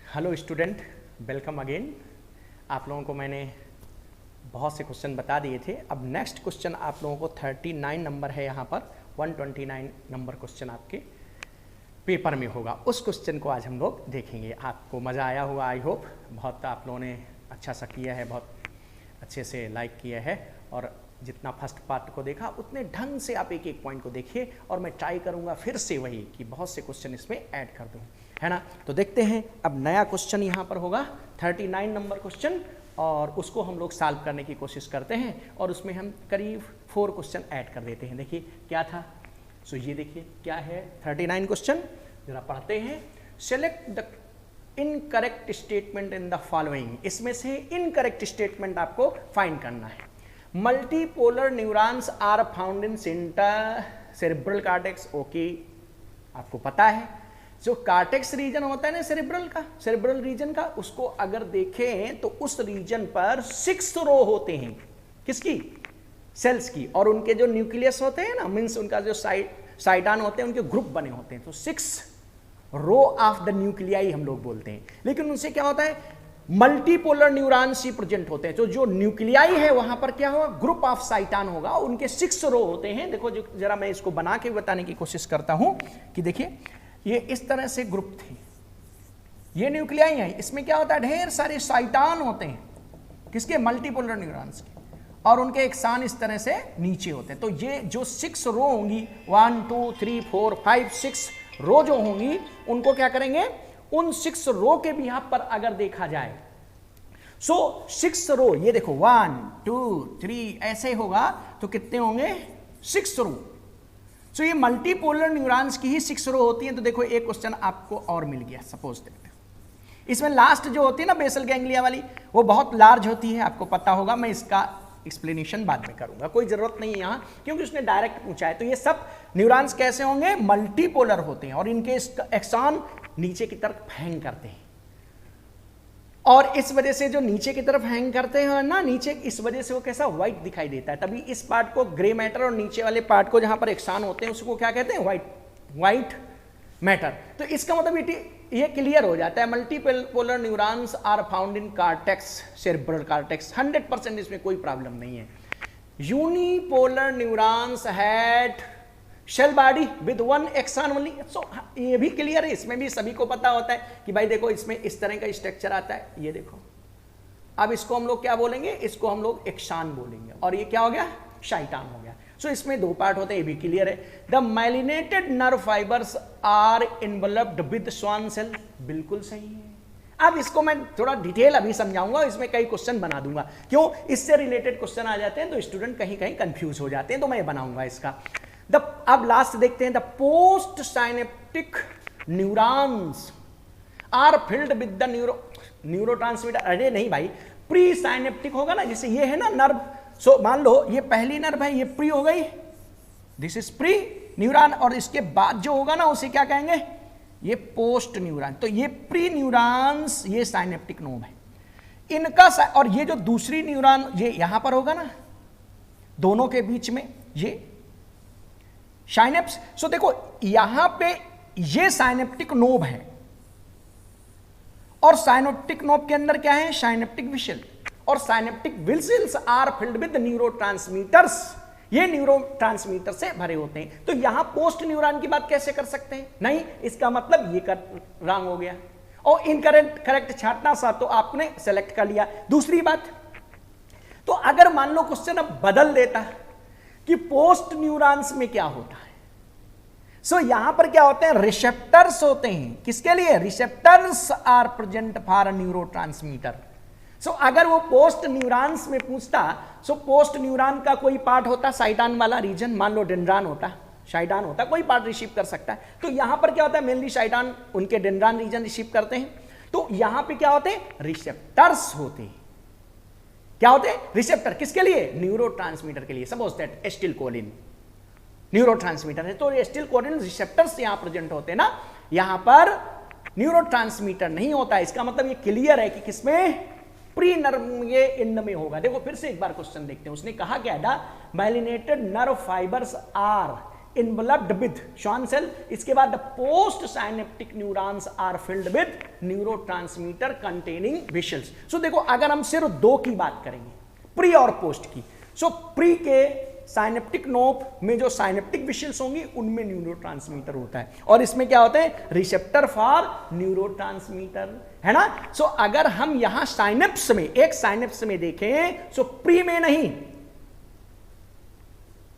Hello student, welcome again. आप लोगों को मैंने बहुत से क्वेश्चन बता दिए थे। अब नेक्स्ट क्वेश्चन आप लोगों को 39 नंबर है, यहाँ पर 129 नंबर क्वेश्चन आपके पेपर में होगा। उस क्वेश्चन को आज हम लोग देखेंगे। आपको मज़ा आया होगा, आई होप। बहुत आप लोगों ने अच्छा सा किया है, बहुत अच्छे से लाइक किया है, और जितना फर्स्ट पार्ट को देखा उतने ढंग से आप एक एक पॉइंट को देखिए। और मैं ट्राई करूँगा फिर से वही कि बहुत से क्वेश्चन इसमें ऐड कर दूँ, है ना। तो देखते हैं, अब नया क्वेश्चन यहाँ पर होगा 39 नंबर क्वेश्चन, और उसको हम लोग सॉल्व करने की कोशिश करते हैं। और उसमें हम करीब 4 क्वेश्चन ऐड कर देते हैं। देखिए क्या था। सो ये देखिए क्या है 39 क्वेश्चन, जरा पढ़ते हैं। Select the incorrect statement in the following. इसमें से इनकरेक्ट स्टेटमेंट आपको फाइंड करना है। Multipolar neurons are found in cerebral cortex. Okay, आपको पता है जो कॉर्टेक्स रीजन होता है ना सेरेब्रल रीजन का, उसको अगर देखें तो उस रीजन पर 6 रो होते हैं। किसकी? सेल्स की। और उनके जो न्यूक्लियस होते हैं ना, मीन्स उनका जो साइटान होते हैं, उनके ग्रुप बने होते हैं। तो 6 रो ऑफ द न्यूक्लियाई हम लोग बोलते हैं। लेकिन उनसे क्या होता है, मल्टीपोलर न्यूरॉन्स ही प्रेजेंट होते हैं। तो जो न्यूक्लियाई है वहां पर क्या होगा, ग्रुप ऑफ साइटान होगा। उनके 6 रो होते हैं। देखो जरा मैं इसको बना के बताने की कोशिश करता हूं कि देखिए ये इस तरह से ग्रुप थी, ये न्यूक्लियाई है। इसमें क्या होता है, ढेर सारे साइटान होते हैं। किसके? मल्टीपोलर न्यूरॉन्स के। और उनके एक्सान इस तरह से नीचे होते हैं। तो ये जो 6 रो होंगी, 1 2 3 4 5 6 रो जो होंगी, उनको क्या करेंगे, उन 6 रो के भी यहां पर अगर देखा जाए, सो 6 रो, ये देखो 1 2 3 ऐसे होगा, तो कितने होंगे, 6 रो। सो ये मल्टीपोलर न्यूरॉन्स की ही 6 रो होती हैं। तो देखो एक क्वेश्चन आपको और मिल गया। सपोज देखते हैं, इसमें लास्ट जो होती है ना बेसल गैंग्लिया वाली, वो बहुत लार्ज होती है, आपको पता होगा। मैं इसका एक्सप्लेनेशन बाद में करूंगा, कोई जरूरत नहीं है यहाँ, क्योंकि उसने डायरेक्ट पूछा है। तो ये सब न्यूरॉन्स कैसे होंगे, मल्टीपोलर होते हैं, और इनके एक्सॉन नीचे की तरफ हैंग करते हैं। और इस वजह से जो नीचे की तरफ हैंग करते हैं ना, नीचे, इस वजह से वो कैसा व्हाइट दिखाई देता है। तभी इस पार्ट को ग्रे मैटर, और नीचे वाले पार्ट को जहां पर एक्सॉन होते हैं उसको क्या कहते हैं, व्हाइट मैटर। तो इसका मतलब ये क्लियर हो जाता है, multipolar neurons are found in cortex, cerebral cortex. 100% इसमें कोई प्रॉब्लम नहीं है। Unipolar neurons had cell body with 1 axon only. So ये भी क्लियर है, इसमें भी सभी को पता होता है कि भाई देखो इसमें इस तरह का स्ट्रक्चर आता है। ये देखो, अब इसको हम लोग क्या बोलेंगे, इसको हम लोग एक्सॉन बोलेंगे, और ये क्या हो गया, शाइटान हो गया। सो इसमें 2 पार्ट होते हैं, ये भी क्लियर है। The myelinated nerve fibres are involved with Schwann cell. बिल्कुल सही है। अब इसको मैं थोड़ा डिटेल अभी समझाऊंगा, इसमें कई क्वेश्चन बना दूंगा। क्यों? इससे रिलेटेड क्वेश्चन आ जाते हैं तो स्टूडेंट कहीं कहीं कंफ्यूज हो जाते हैं, तो मैं बनाऊंगा इसका। अब लास्ट देखते हैं, the post synaptic neurons are filled with the neurotransmitter. अरे नहीं भाई, प्री साइनेप्टिक होगा ना, जैसे ये है ना नर्व। सो मान लो ये पहली नर्व है, ये प्री हो गई, दिस इज प्री न्यूरॉन, और इसके बाद जो होगा ना उसे क्या कहेंगे, ये पोस्ट न्यूरॉन। तो ये प्री न्यूरॉन्स, ये साइनेप्टिक नोब है इनका। और ये जो दूसरी न्यूरॉन, ये यहां पर होगा ना, दोनों के बीच में ये साइनेप्स। सो देखो यहां पे ये साइनेप्टिक नोब है, और साइनेप्टिक नोब के अंदर क्या है, साइनेप्टिक विशल। और synaptic vesicles are filled with neurotransmitters. ये न्यूरोट्रांसमीटर से भरे होते हैं। तो यहां पोस्ट न्यूरॉन की बात कैसे कर सकते हैं, नहीं, इसका मतलब ये रॉन्ग हो गया। और इनकरेक्ट छांटना सा तो आपने सेलेक्ट कर लिया। दूसरी बात, तो अगर मान लो क्वेश्चन अब बदल देता कि पोस्ट न्यूरॉन्स में क्या होता है। सो यहां पर क्या होते हैं, रिसेप्टर्स होते हैं। किसके लिए? Receptors are present for neurotransmitter. So अगर वो पोस्ट न्यूरॉन्स में पूछता, सो पोस्ट न्यूरॉन का कोई पार्ट होता साइटान वाला रीजन, मान लो डेंड्रान होता, शाइटान होता, कोई पार्ट रिसीव कर सकता है। तो यहां पर क्या होता है, मेनली शाइटान उनके डेंड्रान रीजन रिसीव करते हैं। तो यहां पे क्या होते हैं, रिसेप्टर्स होते हैं। क्या होते हैं, रिसेप्टर। किसके लिए? न्यूरोट्रांसमीटर के लिए। सपोज दैट एसिटिलकोलिन न्यूरोट्रांसमीटर है, तो एसिटिलकोलिन रिसेप्टर्स यहां प्रेजेंट होते हैं ना, यहां पर न्यूरोट्रांसमीटर नहीं होता है। इसका मतलब ये क्लियर है कि किसमें, प्री नर्व ये एंड में होगा। देखो फिर से एक बार क्वेश्चन देखते हैं। उसने कहा क्या था, myelinated nerve fibres are enveloped with Schwann cell, इसके बाद post synaptic neurons are filled with neurotransmitter containing vesicles. So देखो अगर हम सिर्फ दो की बात करेंगे, प्री और पोस्ट की, सो प्री के साइनेप्टिक नोब में जो साइनेप्टिक विशल्स होंगी उनमें न्यूरोट्रांसमीटर होता है, और इसमें क्या होते हैं, रिसेप्टर फॉर न्यूरोट्रांसमीटर, है ना। सो अगर हम यहां साइनेप्स में, एक साइनेप्स में देखें, सो प्री में नहीं,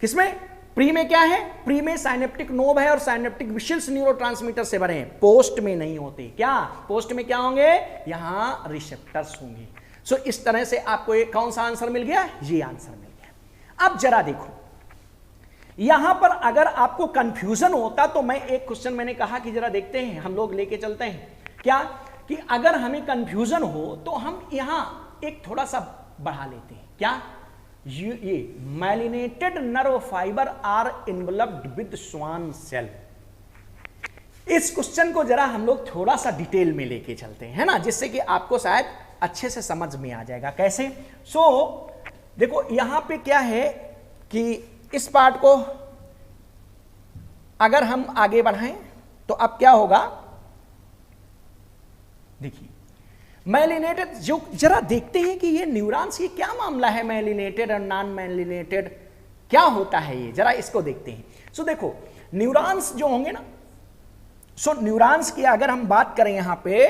किसमें, प्री में क्या है, प्री में साइनेप्टिक नोब है और साइनेप्टिक विशल्स न्यूरोट्रांसमीटर से भरे हैं, पोस्ट में नहीं होते। क्या पोस्ट में क्या होंगे, यहां रिसेप्टर्स होंगे। सो इस तरह से आपको एक कौन सा आंसर मिल गया, ये आंसर मिल गया। अब जरा देखो यहां पर अगर आपको कंफ्यूजन होता तो मैं एक क्वेश्चन मैंने कहा कि जरा देखते हैं, हम लोग लेके चलते हैं क्या, कि अगर हमें कंफ्यूजन हो तो हम यहां एक थोड़ा सा बढ़ा लेते हैं, क्या, ये myelinated nerve fibre are enveloped with Schwann cell. इस क्वेश्चन को जरा हम लोग थोड़ा सा डिटेल में लेके चलते हैं, है ना, जिससे कि आपको शायद अच्छे से समझ में आ जाएगा कैसे। सो देखो यहां पे क्या है कि इस पार्ट को अगर हम आगे बढ़ाएं तो अब क्या होगा, देखिए माइलिनेटेड, जो जरा देखते हैं कि ये न्यूरॉन्स, ये क्या मामला है, माइलिनेटेड और नॉन माइलिनेटेड क्या होता है ये, जरा इसको देखते हैं। सो देखो न्यूरॉन्स जो होंगे ना, सो न्यूरॉन्स की अगर हम बात करें यहां पे,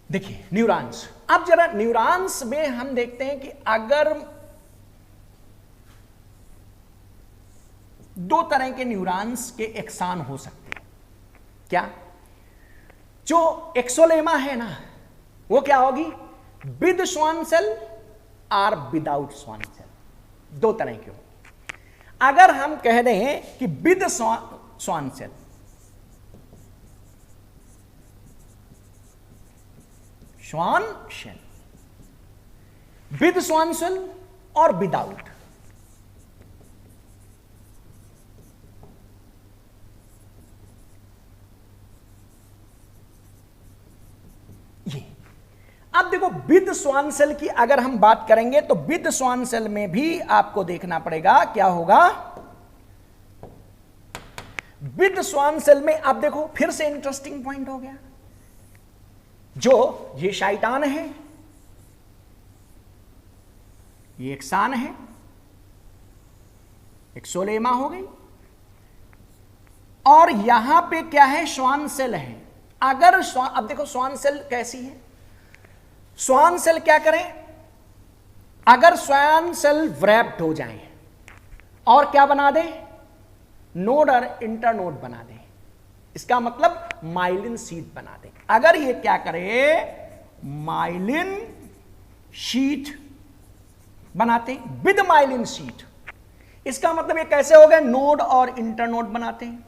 देखिए न्यूरॉन्स, अब जरा न्यूरॉन्स में हम देखते हैं कि अगर दो तरह के न्यूरॉन्स के एक्सान हो सकते हैं, क्या, जो एक्सोलेमा है ना वो क्या होगी, विद श्वान सेल और विदाउट श्वान सेल, दो तरह के होंगे। अगर हम कह दें कि with Schwann cell, Schwann cell, with Schwann cell और विदाउट, ये। अब देखो विद श्वान सेल की अगर हम बात करेंगे तो विद श्वान सेल में भी आपको देखना पड़ेगा क्या होगा, विद श्वान सेल में अब देखो फिर से इंटरेस्टिंग पॉइंट हो गया, जो ये शैतान है, ये एक्सान है, एक्सोलेमा हो गई, और यहां पे क्या है, श्वान सेल है। अगर अब देखो श्वान सेल कैसी है, श्वान सेल क्या करें, अगर श्वान सेल व्रैप्ड हो जाए और क्या बना दे, नोड और इंटरनोड बना दे, इसका मतलब माइलिन शीथ बना दे। अगर ये क्या करे, माइलिन शीथ बनाते हैं, विद माइलिन शीथ, इसका मतलब ये कैसे हो गए, नोड और इंटरनोड बनाते हैं।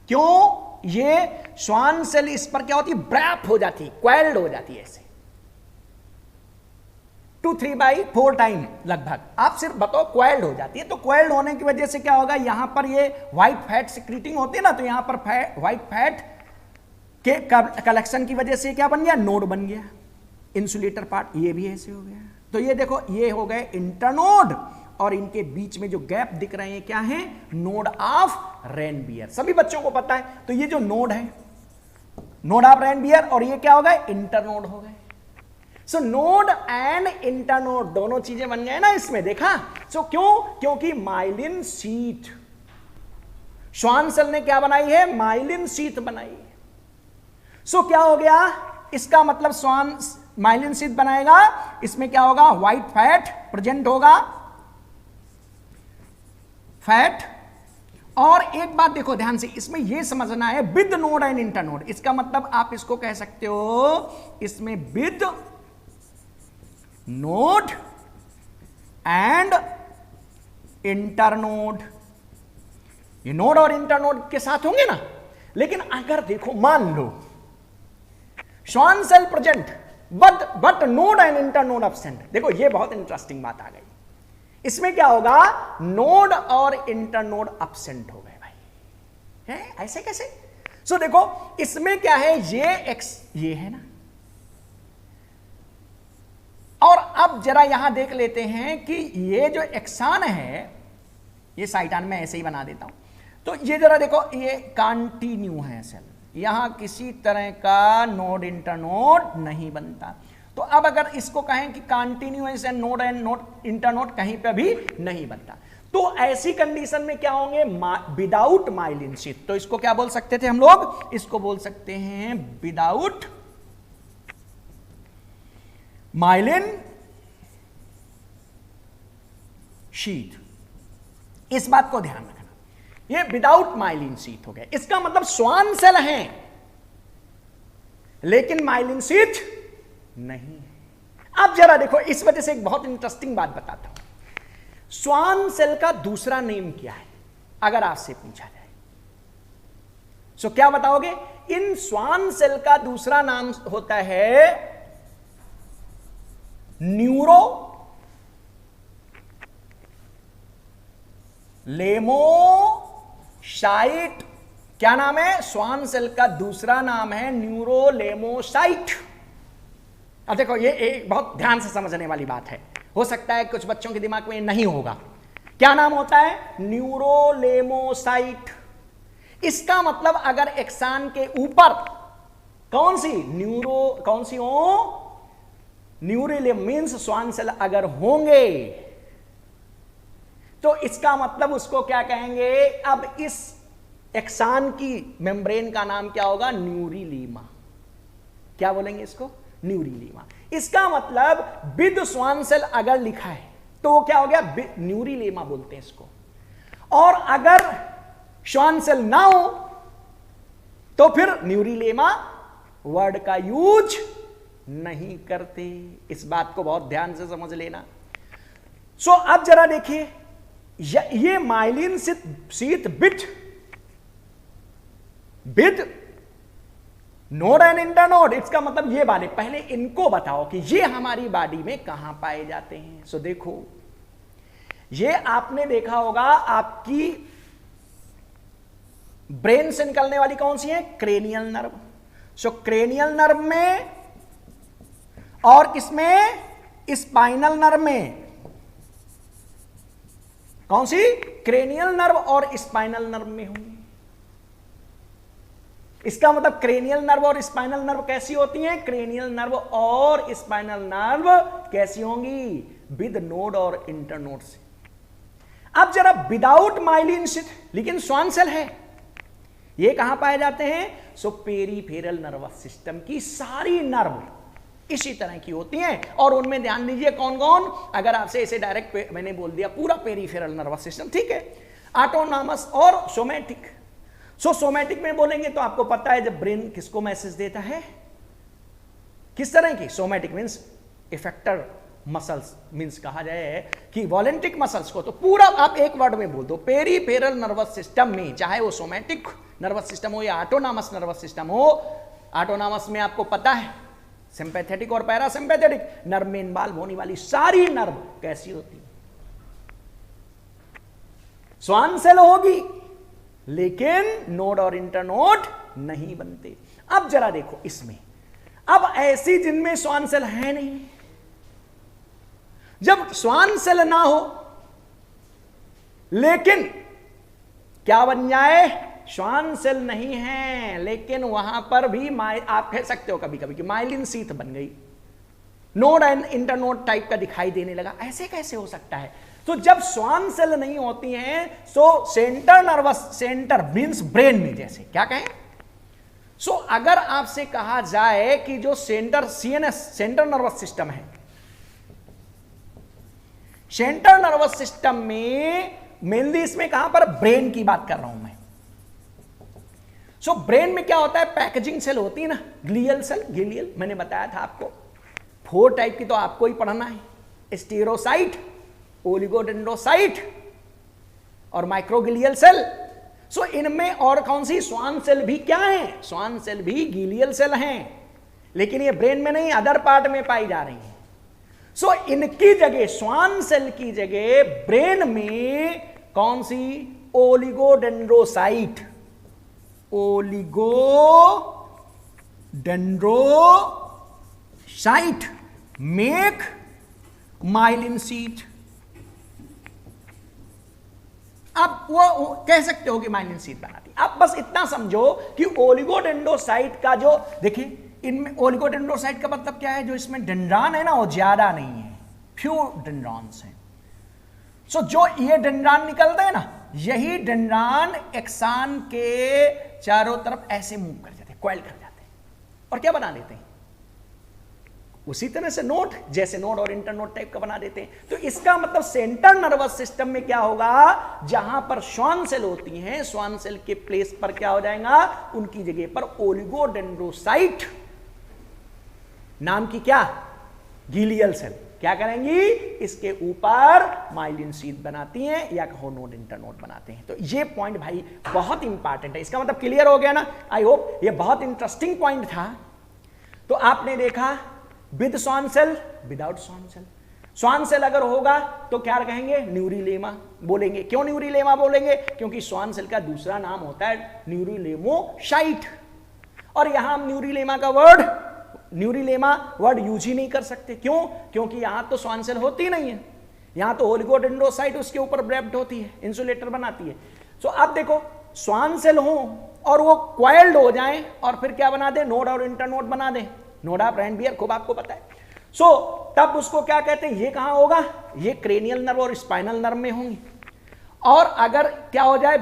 क्यों, ये श्वान सेल इस पर क्या होती है, ब्रैप हो जाती है, क्वेल्ड हो जाती है, ऐसे 2-3/4 टाइम लगभग, आप सिर्फ बताओ क्वेल्ड हो जाती है। तो क्वेल्ड होने की वजह से क्या होगा, यहां पर ये व्हाइट फैट सिक्रीटिंग होती है ना, तो यहां पर व्हाइट फैट के कलेक्शन की वजह से क्या बन गया, नोड बन गया, इंसुलेटर पार्ट, ये भी ऐसे हो गया। तो ये देखो ये हो गए इंटरनोड, और इनके बीच में जो गैप दिख रहे हैं क्या है, नोड ऑफ रेनबियर, सभी बच्चों को पता है। तो ये जो नोड है, नोड ऑफ रेनबियर, और ये क्या हो गए, इंटरनोड हो गए। सो नोड एंड इंटरनोड दोनों चीजें बन गए ना इसमें, देखा। सो क्यों, क्योंकि माइलिन शीथ, श्वान सेल ने क्या बनाई है, माइलिन शीथ बनाई है। सो क्या हो गया, इसका मतलब श्वान माइलिन शीथ बनाएगा, इसमें क्या होगा, व्हाइट फैट प्रेजेंट होगा, फैट। और एक बात देखो ध्यान से, इसमें यह समझना है विद नोड एंड इंटरनोड, इसका मतलब आप इसको कह सकते हो, इसमें विद नोड एंड इंटरनोड, ये नोड और इंटरनोड के साथ होंगे ना। लेकिन अगर देखो मान लो Schwann cell present but node and internode absent, देखो ये बहुत इंटरेस्टिंग बात आ गई। इसमें क्या होगा, नोड और इंटरनोड एब्सेंट हो गए भाई, है ऐसे कैसे। सो देखो इसमें क्या है, ये एक्स ये है ना, और अब जरा यहां देख लेते हैं कि ये जो एक्सान है, ये साइटान में ऐसे ही बना देता हूं, तो ये जरा देखो, ये कंटिन्यू है सेल, यहां किसी तरह का नोड इंटरनोड नहीं बनता। तो अब अगर इसको कहें कि कंटिन्यूअस एंड नोड इंटरनोड कहीं पे भी नहीं बनता, तो ऐसी कंडीशन में क्या होंगे, विदाउट माइलिन शीथ। तो इसको क्या बोल सकते थे हम लोग, इसको बोल सकते हैं विदाउट माइलिन शीथ। इस बात को ध्यान रखना, ये विदाउट माइलिन शीथ हो गया। इसका मतलब स्वान सेल हैं लेकिन माइलिन शीथ नहीं है। अब जरा देखो, इस वजह से एक बहुत इंटरेस्टिंग बात बताता हूं। स्वान सेल का दूसरा नेम क्या है अगर आपसे पूछा जाए, सो क्या बताओगे? इन स्वान सेल का दूसरा नाम होता है न्यूरो लेमोसाइट। क्या नाम है? स्वान सेल का दूसरा नाम है न्यूरोलेमोसाइट। अब देखो, ये एक बहुत ध्यान से समझने वाली बात है, हो सकता है कुछ बच्चों के दिमाग में नहीं होगा। क्या नाम होता है? न्यूरोलेमोसाइट। इसका मतलब अगर एक्सान के ऊपर कौन सी हो, न्यूरोलेम मीन्स स्वान सेल अगर होंगे तो इसका मतलब उसको क्या कहेंगे? अब इस एक्सान की मेम्ब्रेन का नाम क्या होगा? न्यूरीलीमा। क्या बोलेंगे इसको? न्यूरीलीमा। इसका मतलब विद स्वान सेल अगर लिखा है तो वो क्या हो गया? न्यूरीलीमा बोलते हैं इसको। और अगर स्वान सेल ना हो तो फिर न्यूरीलीमा वर्ड का यूज नहीं करते। इस बात को बहुत ध्यान से समझ लेना। सो अब जरा देखिए, ये myelin sheath with node and internode, इसका मतलब ये वाले, पहले इनको बताओ कि ये हमारी बॉडी में कहां पाए जाते हैं। सो देखो, ये आपने देखा होगा आपकी ब्रेन से निकलने वाली कौन सी है? Cranial nerve. So cranial nerve में और किसमें? स्पाइनल नर्व में। कौन सी? क्रेनियल नर्व और स्पाइनल नर्व में होंगी। इसका मतलब क्रेनियल नर्व और स्पाइनल नर्व कैसी होती हैं? क्रेनियल नर्व और स्पाइनल नर्व कैसी होंगी? विद नोड और इंटरनोड से। अब जरा विदाउट माइलिन शीथ, लेकिन स्वान सेल है, ये कहां पाए जाते हैं? सो पेरीफेरल नर्वस सिस्टम की सारी नर्व इसी तरह की होती हैं। और उनमें ध्यान दीजिए कौन कौन, अगर आपसे इसे डायरेक्ट मैंने बोल दिया पूरा पेरीफेरल नर्वस सिस्टम, ठीक है, ऑटोनॉमस और सोमैटिक। सो सोमैटिक में बोलेंगे तो आपको पता है जब ब्रेन किसको मैसेज देता है, किस तरह की? Somatic means effector muscles, means कहा जाए कि वॉलेंटिक मसल्स को। तो पूरा आप एक वर्ड में बोल दो, पेरीफेरल नर्वस सिस्टम में, चाहे वो सोमैटिक नर्वस सिस्टम हो या ऑटोनॉमस नर्वस सिस्टम हो। ऑटोनॉमस में आपको पता है सिंपैथेटिक और पैरासिम्पैथेटिक नर्व में इन्वॉल्व होने वाली सारी नर्व कैसी होती है? स्वान सेल होगी लेकिन नोड और इंटरनोड नहीं बनते। अब जरा देखो इसमें, अब ऐसी जिनमें स्वान सेल है नहीं, जब स्वान सेल ना हो लेकिन क्या बन जाए? स्वान सेल नहीं है लेकिन वहां पर भी आप कह सकते हो कभी कभी कि माइलिन शीथ बन गई, नोड एंड इंटरनोड टाइप का दिखाई देने लगा। ऐसे कैसे हो सकता है? तो जब स्वान सेल नहीं होती हैं so centre nervous, centre means brain में, जैसे क्या कहें, सो अगर आपसे कहा जाए कि जो centre CNS central nervous system है, सेंट्रल नर्वस सिस्टम में मेनली इसमें कहां पर? ब्रेन की बात कर रहा हूं मैं। सो ब्रेन में क्या होता है? पैकेजिंग सेल होती है ना, ग्लियल सेल, ग्लियल मैंने बताया था आपको, 4 टाइप की तो आपको ही पढ़ना है, स्टेरोसाइट, ओलिगोडेंड्रोसाइट और माइक्रोग्लियल सेल। सो इनमें और कौन सी? स्वान सेल भी क्या है? स्वान सेल भी ग्लियल सेल हैं, लेकिन ये ब्रेन में नहीं, अदर पार्ट में पाई जा रही हैं। सो इनकी जगह, स्वान सेल की जगह ब्रेन में कौन सी? Oligodendrocyte, oligodendrocyte make myelin sheath. अब वो कह सकते हो कि माइलिन शीट बनाती है। अब बस इतना समझो कि ओलिगोडेंड्रोसाइट का जो, देखिए इनमें ओलिगोडेंड्रोसाइट का मतलब क्या है, जो इसमें डेंड्रान है ना वो ज्यादा नहीं है, फ्यू डेंड्रॉन्स हैं। सो जो ये डेंड्रान निकलते हैं ना, यही डेंड्रान एक्सान के चारों तरफ ऐसे मूव कर जाते हैं, कॉइल कर जाते हैं और क्या बना लेते हैं, उसी तरह से नोड, जैसे नोड और इंटरनोड टाइप का बना देते हैं। तो इसका मतलब सेंट्रल नर्वस सिस्टम में क्या होगा, जहां पर श्वान सेल होती हैं, श्वान सेल के प्लेस पर क्या हो जाएगा, उनकी जगह पर ओलिगोडेंड्रोसाइट नाम की क्या, गीलियल सेल क्या करेंगी, इसके ऊपर माइलिन शीट बनाती हैं या कहो नोड इंटरनोड बनाते हैं। तो ये पॉइंट भाई बहुत इंपॉर्टेंट है। इसका मतलब क्लियर हो गया ना, आई होप। ये बहुत इंटरेस्टिंग पॉइंट था। तो आपने देखा with Schwann cell, without Schwann cell. Schwann cell अगर होगा तो क्या कहेंगे, न्यूरिलेमा बोलेंगे। क्यों न्यूरिलेमा बोलेंगे, क्योंकि श्वान सेल का दूसरा नाम होता है न्यूरिलेमोसाइट। और यहां हम न्यूरिलेमा का वर्ड, न्यूरिलेमा वर्ड यूज ही नहीं कर सकते। क्यों, क्योंकि यहां तो श्वान सेल होती नहीं है, यहां तो ओलिगोडेंड्रोसाइट उसके ऊपर ब्रेप्ड होती है, इंसुलेटर बनाती है। सो अब देखो श्वान सेल हो और वो क्वाइल्ड हो जाएं और फिर क्या बना दे, नोड और इंटरनोड बना दे, नोड ऑफ रैनबियर, खूब आपको पता है। सो तब उसको क्या कहते हैं, ये कहां होगा, ये क्रेनियल नर्व और स्पाइनल नर्व में होंगी। और अगर क्या हो जाए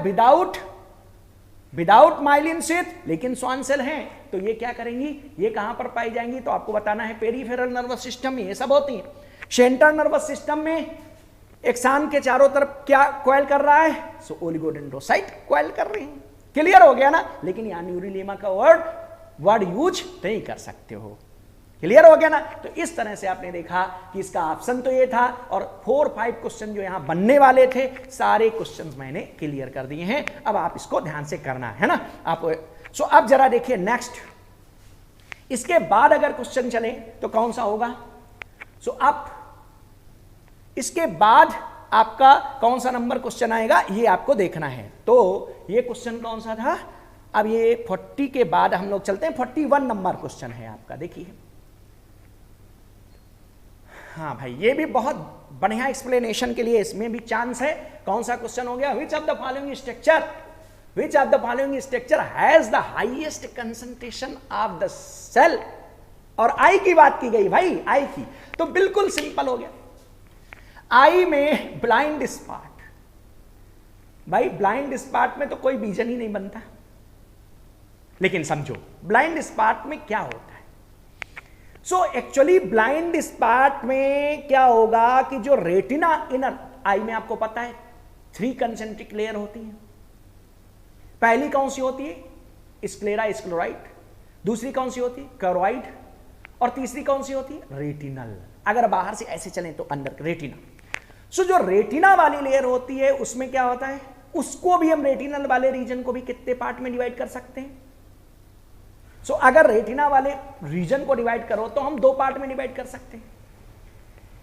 विदाउट माइलिन शीट लेकिन श्वान सेल हैं, तो ये क्या करेंगी, ये कहां पर पाई जाएंगी, तो आपको बताना है पेरिफेरल नर्वस सिस्टम में ये सब होती है। सेंट्रल नर्वस सिस्टम में एक्सान के चारों तरफ क्या क्वाइल कर रहा है, सो ओलिगोडेंड्रोसाइट क्वाइल कर रही है। क्लियर हो गया ना। लेकिन यहां न्यूरिलेमा का वर्ड यूज नहीं कर सकते हो। क्लियर हो गया ना। तो इस तरह से आपने देखा कि इसका ऑप्शन तो ये था, और 4-5 क्वेश्चन जो यहां बनने वाले थे सारे क्वेश्चंस मैंने क्लियर कर दिए हैं। अब आप इसको ध्यान से करना है ना आप। सो अब जरा देखिए नेक्स्ट, इसके बाद अगर क्वेश्चन चले तो कौन सा होगा। सो अब इसके बाद आपका कौन सा नंबर क्वेश्चन आएगा ये आपको देखना है। तो ये क्वेश्चन कौन सा था, अब ये 40 के बाद हम लोग चलते हैं, 41 नंबर क्वेश्चन है आपका। देखिए हाँ भाई, ये भी बहुत बढ़िया एक्सप्लेनेशन के लिए इसमें भी चांस है। कौन सा क्वेश्चन हो गया, which of the following structure has the highest concentration of the cell. और आई की बात की गई भाई, आई की, तो बिल्कुल सिंपल हो गया। आई में ब्लाइंड स्पॉट, भाई ब्लाइंड स्पॉट में तो कोई बीजन ही नहीं बनता। लेकिन समझो ब्लाइंड स्पॉट में क्या होता है। सो एक्चुअली ब्लाइंड स्पॉट में क्या होगा कि जो रेटिना इनर आई में आपको पता है 3 कंसेंट्रिक लेयर होती है। पहली कौन सी होती है, स्क्लेरा स्क्लेराइड, दूसरी कौन सी होती है, कैरोइड, और तीसरी कौन सी होती है, रेटिनल। अगर बाहर से ऐसे चलें तो अंदर रेटिना। सो जो रेटिना वाली लेयर होती है उसमें क्या होता है, उसको भी हम रेटिनल वाले रीजन को भी कितने पार्ट में डिवाइड कर सकते हैं। सो अगर रेटिना वाले रीजन को डिवाइड करो तो हम 2 पार्ट में डिवाइड कर सकते हैं।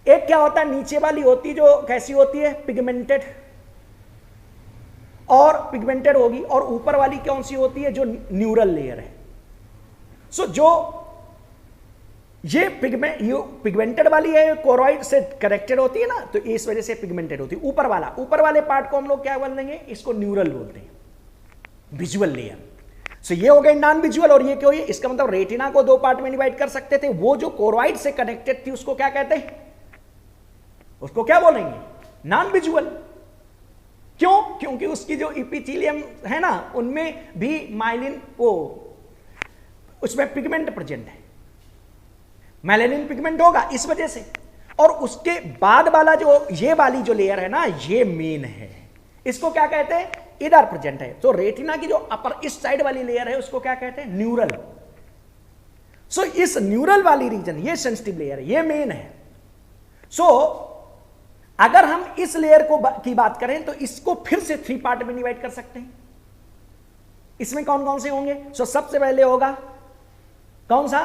एक क्या होता है, नीचे वाली होती जो कैसी होती है, पिगमेंटेड होगी, और ऊपर वाली कौन सी होती है, जो न्यूरल लेयर है। सो जो ये पिगमेंटेड वाली है, कोरोइड से कनेक्टेड होती है ना, तो इस वजह से पिगमेंटेड होती है। ऊपर वाले पार्ट को हम लोग क्या बोल देंगे, इसको न्यूरल बोलते हैं, विजुअल लेयर। सो ये हो गए नॉन विजुअल, और ये क्यों है, इसका मतलब रेटिना को 2 पार्ट में डिवाइड कर सकते थे। वो जो कोरोइड से कनेक्टेड थी उसको क्या कहते हैं, उसको क्या बोलेंगे, नॉन विजुअल। क्यों, क्योंकि उसकी जो इपिथेलियम है ना उनमें भी माइलिन, वो उसमें पिगमेंट प्रेजेंट है, मेलानिन पिगमेंट होगा इस वजह से। और उसके बाद वाला जो ये वाली जो लेयर है ना, ये मेन है, इसको क्या कहते हैं, इधर प्रेजेंट है। तो रेटिना की जो अपर इस साइड वाली लेयर है उसको क्या कहते हैं, न्यूरल। सो इस न्यूरल वाली रीजन, ये सेंसिटिव लेयर है, ये मेन है। सो अगर हम इस लेयर की बात करें तो इसको फिर से 3 पार्ट में डिवाइड कर सकते हैं। इसमें कौन कौन से होंगे, सो सबसे पहले होगा कौन सा,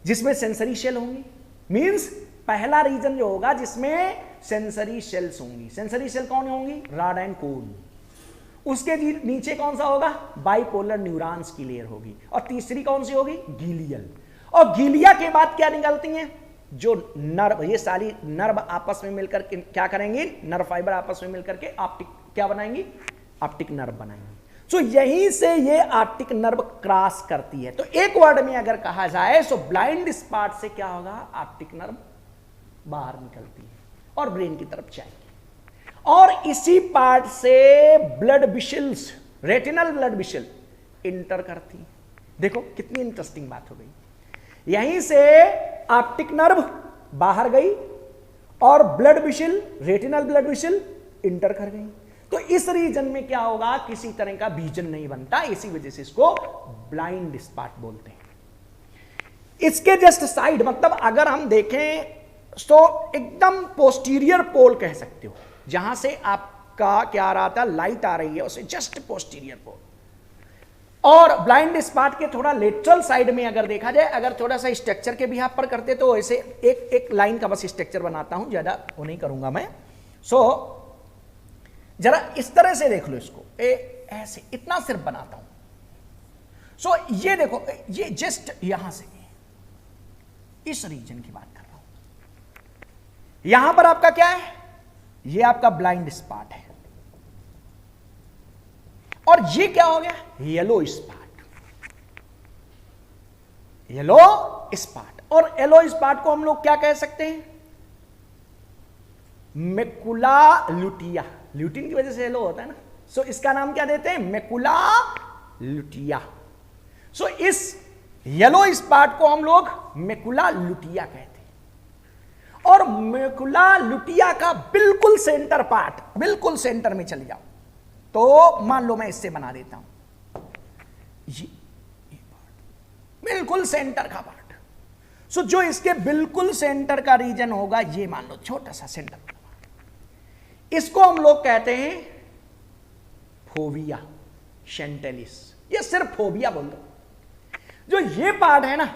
जिसमें सेंसरी शेल होंगी। मींस पहला रीजन जो होगा जिसमें सेंसरी शेल्स होंगी। सेंसरी शेल कौन होंगी, रॉड एंड कोन। उसके नीचे कौन सा होगा, बाइपोलर न्यूरॉन्स की लेयर होगी। और तीसरी कौन सी होगी, गीलियल। और गीलिया के बाद क्या निकलती हैं, जो नर्व, ये सारी नर्व आपस में मिलकर के क्या करेंगे, नर्व फाइबर आपस में मिलकर के ऑप्टिक क्या बनाएंगी, ऑप्टिक नर्व बनाएंगे। सो यहीं से ये ऑप्टिक नर्व क्रॉस करती है। तो एक वर्ड में अगर कहा जाए सो ब्लाइंड स्पॉट से क्या होगा, ऑप्टिक नर्व बाहर निकलती है और ब्रेन की तरफ जाएगी, और इसी पार्ट से blood vessels, retinal blood vessel enter करती है। देखो कितनी इंटरेस्टिंग बात हो गई। यहीं से ऑप्टिक नर्व बाहर गई और blood we shall, retinal blood vessel inter कर गई। तो इस रीजन में क्या होगा, किसी तरह का विजन नहीं बनता, इसी वजह से इसको ब्लाइंड स्पॉट बोलते हैं। इसके जस्ट साइड, मतलब अगर हम देखें तो एकदम पोस्टीरियर पोल कह सकते हो, जहां से आपका क्या आ रहा था, लाइट आ रही है, उसे जस्ट पोस्टीरियर पोल। और ब्लाइंड स्पॉट के थोड़ा लेटरल साइड में अगर देखा जाए, अगर थोड़ा सा स्ट्रक्चर के बिहाफ पर करते तो ऐसे एक एक लाइन का बस स्ट्रक्चर बनाता हूं, ज्यादा वो नहीं करूंगा मैं। सो जरा इस तरह से देख लो इसको, ऐसे इतना सिर्फ बनाता हूं। सो ये देखो, ये जस्ट यहां से इस रीजन की बात कर रहा हूं। यहां पर आपका क्या है, ये आपका ब्लाइंड स्पॉट है, और ये क्या हो गया, येलो स्पॉट, येलो स्पॉट। और येलो स्पॉट को हम लोग क्या कह सकते हैं, मैकुला लुटिया, ल्यूटिन की वजह से येलो होता है ना। सो इसका नाम क्या देते हैं, मैकुला लुटिया। सो इस येलो स्पॉट को हम लोग मैकुला लुटिया कहते हैं। और मैकुला लुटिया का बिल्कुल सेंटर पार्ट, बिल्कुल सेंटर में चले जाओ तो मान लो मैं इससे बना देता हूं, ये पार्ट बिल्कुल सेंटर का पार्ट। सो जो इसके बिल्कुल सेंटर का रीजन होगा, ये मान लो छोटा सा सेंटर, इसको हम लोग कहते हैं फोविया सेंटेलिस, ये सिर्फ फोबिया बोल दो। जो ये पार्ट है ना,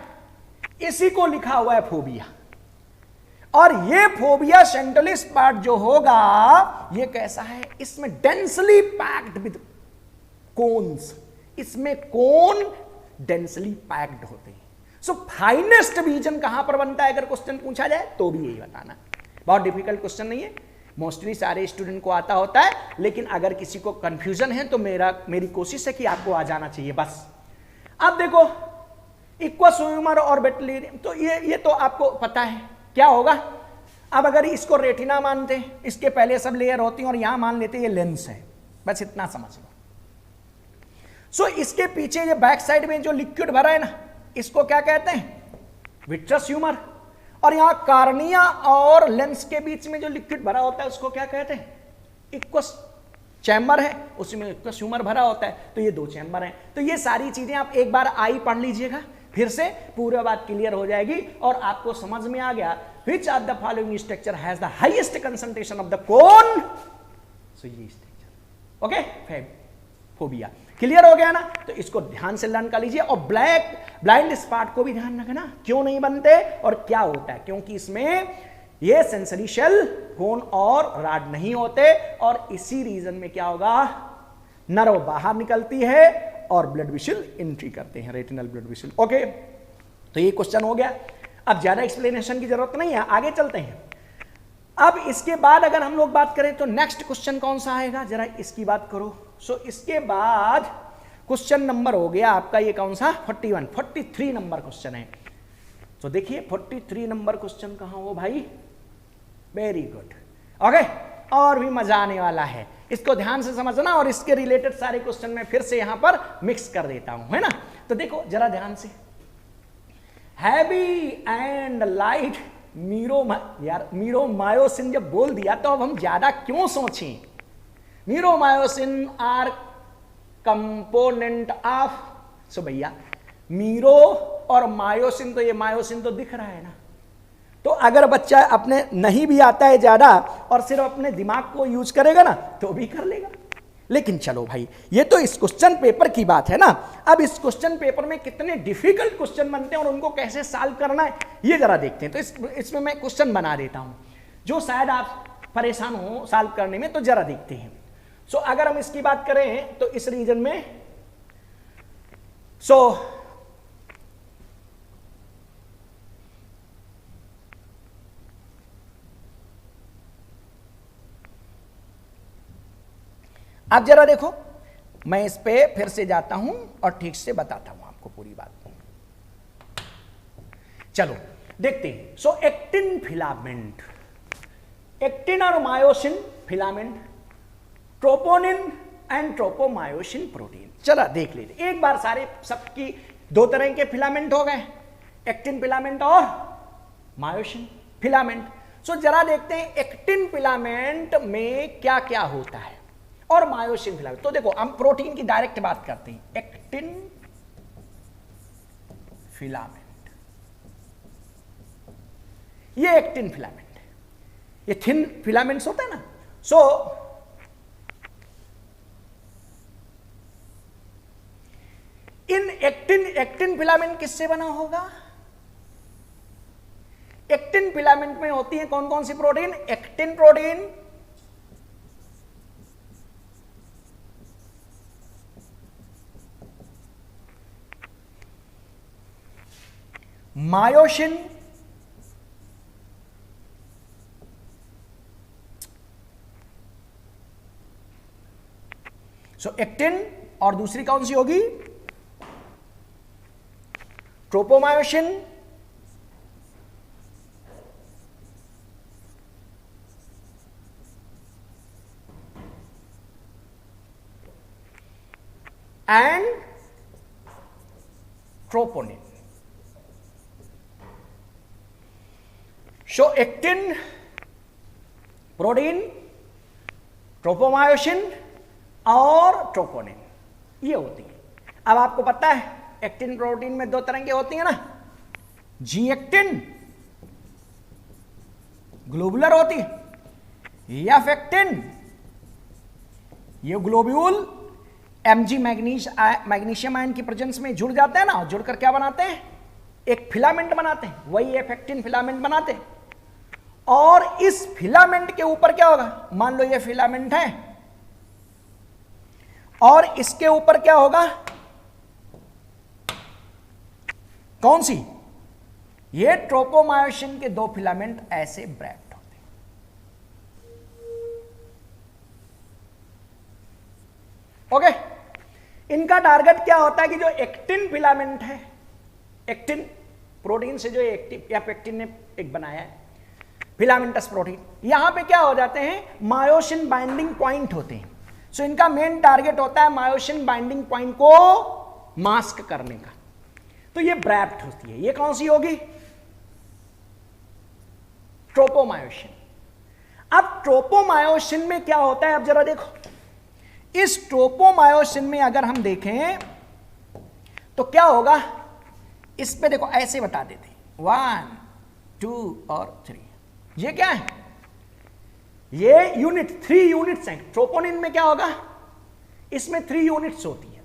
इसी को लिखा हुआ है फोबिया। और ये फोबिया सेंटेलिस पार्ट जो होगा, ये कैसा है, इसमें डेंसली पैक्ड विद कोन्स, इसमें कोन डेंसली पैक्ड होते हैं। सो फाइनेस्ट विजन कहां पर बनता है, अगर क्वेश्चन पूछा जाए तो भी यही बताना। बहुत डिफिकल्ट क्वेश्चन नहीं है, मोस्टली सारे स्टूडेंट को आता होता है, लेकिन अगर किसी को कंफ्यूजन है तो मेरी कोशिश है कि आपको आ जाना चाहिए बस। अब देखो इक्वस ह्यूमर और बेटलियम, तो ये तो आपको पता है क्या होगा। अब अगर इसको रेटिना मानते हैं, इसके पहले सब लेयर होती हैं, और यहां मान लेते हैं ये लेंस है, बस इतना समझ लो। सो इसके पीछे ये बैक साइड में जो लिक्विड भरा है ना, इसको क्या कहते हैं, विट्रस ह्यूमर। और यहां कार्निया और लेंस के बीच में जो लिक्विड भरा होता है उसको क्या कहते हैं, इक्वस चैम्बर है, उसमें इक्वस ह्यूमर भरा होता है। तो ये दो चैम्बर हैं। तो ये सारी चीजें आप एक बार आई पढ़ लीजिएगा, फिर से पूरी बात क्लियर हो जाएगी और आपको समझ में आ गया which of the following structure has the highest concentration of the cone. So ये स्ट्रक्चर, ओके, फोबिया क्लियर हो गया ना। तो इसको ध्यान से लर्न कर लीजिए। और ब्लाइंड स्पॉट को भी ध्यान रखना, क्यों नहीं बनते और क्या होता है, क्योंकि इसमें ये सेंसरी शेल, कोन और रॉड नहीं होते, और इसी रीजन में क्या होगा, नर्व बाहर निकलती है और ब्लड वेसल एंट्री करते हैं, रेटिनल ब्लड वेसल। ओके, तो ये क्वेश्चन हो गया। अब ज्यादा एक्सप्लेनेशन की जरूरत नहीं है, आगे चलते हैं। अब इसके बाद अगर हम लोग बात करें तो नेक्स्ट क्वेश्चन कौन सा आएगा, जरा इसकी बात करो। सो इसके बाद क्वेश्चन नंबर हो गया आपका ये कौन सा, 43 नंबर क्वेश्चन है। तो देखिए 43 नंबर क्वेश्चन कहां हो भाई, वेरी गुड, ओके, और भी मजा आने वाला है, इसको ध्यान से समझना। और इसके रिलेटेड सारे क्वेश्चन मैं फिर से यहां पर मिक्स कर देता हूं, है ना। तो देखो जरा ध्यान से, हैवी एंड लाइट मीरोमायोसिन जब बोल दिया तो अब हम ज्यादा क्यों सोचें। मीरोमायोसिन आर कंपोनेंट ऑफ, सो भैया मीरो और मायोसिन, तो ये मायोसिन तो दिख रहा है ना। तो अगर बच्चा अपने नहीं भी आता है ज्यादा और सिर्फ अपने दिमाग को यूज करेगा ना तो भी कर लेगा। लेकिन चलो भाई, ये तो इस क्वेश्चन पेपर की बात है ना। अब इस क्वेश्चन पेपर में कितने डिफिकल्ट क्वेश्चन बनते हैं और उनको कैसे सॉल्व करना है ये जरा देखते हैं। तो इसमें मैं क्वेश्चन बना देता हूं जो शायद आप परेशान हो सॉल्व करने में, तो जरा देखते हैं। सो अगर हम इसकी बात करें तो इस रीजन में, अब जरा देखो, मैं इस पे फिर से जाता हूं और ठीक से बताता हूं आपको पूरी बात। चलो देखते हैं। सो एक्टिन फिलामेंट, एक्टिन और myosin filament, troponin and tropomyosin protein. चलो देख लेते एक बार सारे, सबकी दो तरह के फिलामेंट हो गए, एक्टिन फिलामेंट और मायोसिन फिलामेंट। सो जरा देखते हैं एक्टिन फिलामेंट में क्या क्या होता है और मायोसिन फिलामेंट। तो देखो हम प्रोटीन की डायरेक्ट बात करते हैं। एक्टिन फिलामेंट, ये एक्टिन फिलामेंट है, ये थिन फिलामेंट्स होता है ना। सो इन एक्टिन फिलामेंट किससे बना होगा? एक्टिन फिलामेंट में होती है कौन कौन सी प्रोटीन? एक्टिन प्रोटीन, मायोसिन, सो एक्टिन, और दूसरी कौन सी होगी? Tropomyosin, and troponin. So actin protein, tropomyosin और ट्रोपोनिन, ये होती है। अब आपको पता है एक्टिन प्रोटीन में दो तरह की होती है ना, जी एक्टिन ग्लोबुलर होती है, एफ एक्टिन ये ग्लोब्यूल एमजी मैग्नीशियम आयन की प्रेजेंस में जुड़ जाते हैं ना, जुड़कर क्या बनाते हैं? एक फिलामेंट बनाते हैं, वही एफ एक्टिन फिलामेंट बनाते हैं। और इस फिलामेंट के ऊपर क्या होगा? मान लो ये फिलामेंट है और इसके ऊपर क्या होगा? कौन सी? ये ट्रोपोमायोसिन के दो फिलामेंट ऐसे ब्रैक्ट होते हैं। ओके, इनका टारगेट क्या होता है कि जो एक्टिन फिलामेंट है, एक्टिन प्रोटीन से जो एक्टिन या पेक्टिन ने एक बनाया है फिलामेंटस प्रोटीन, यहां पे क्या हो जाते हैं? मायोसिन बाइंडिंग पॉइंट होते हैं। सो इनका मेन टारगेट होता है मायोसिन बाइंडिंग पॉइंट को मास्क करने का। तो ये ब्रैप्ट होती है। ये कौन सी होगी? ट्रोपोमायोसिन। अब ट्रोपोमायोसिन में क्या होता है? अब जरा देखो, इस ट्रोपोमायोसिन में अगर हम देखें तो क्या होगा? इस पे देखो ऐसे बता देते, 1 2 और 3। ये क्या है? ये यूनिट, 3 यूनिट्स हैं। ट्रोपोनिन में क्या होगा? इसमें 3 यूनिट्स होती है।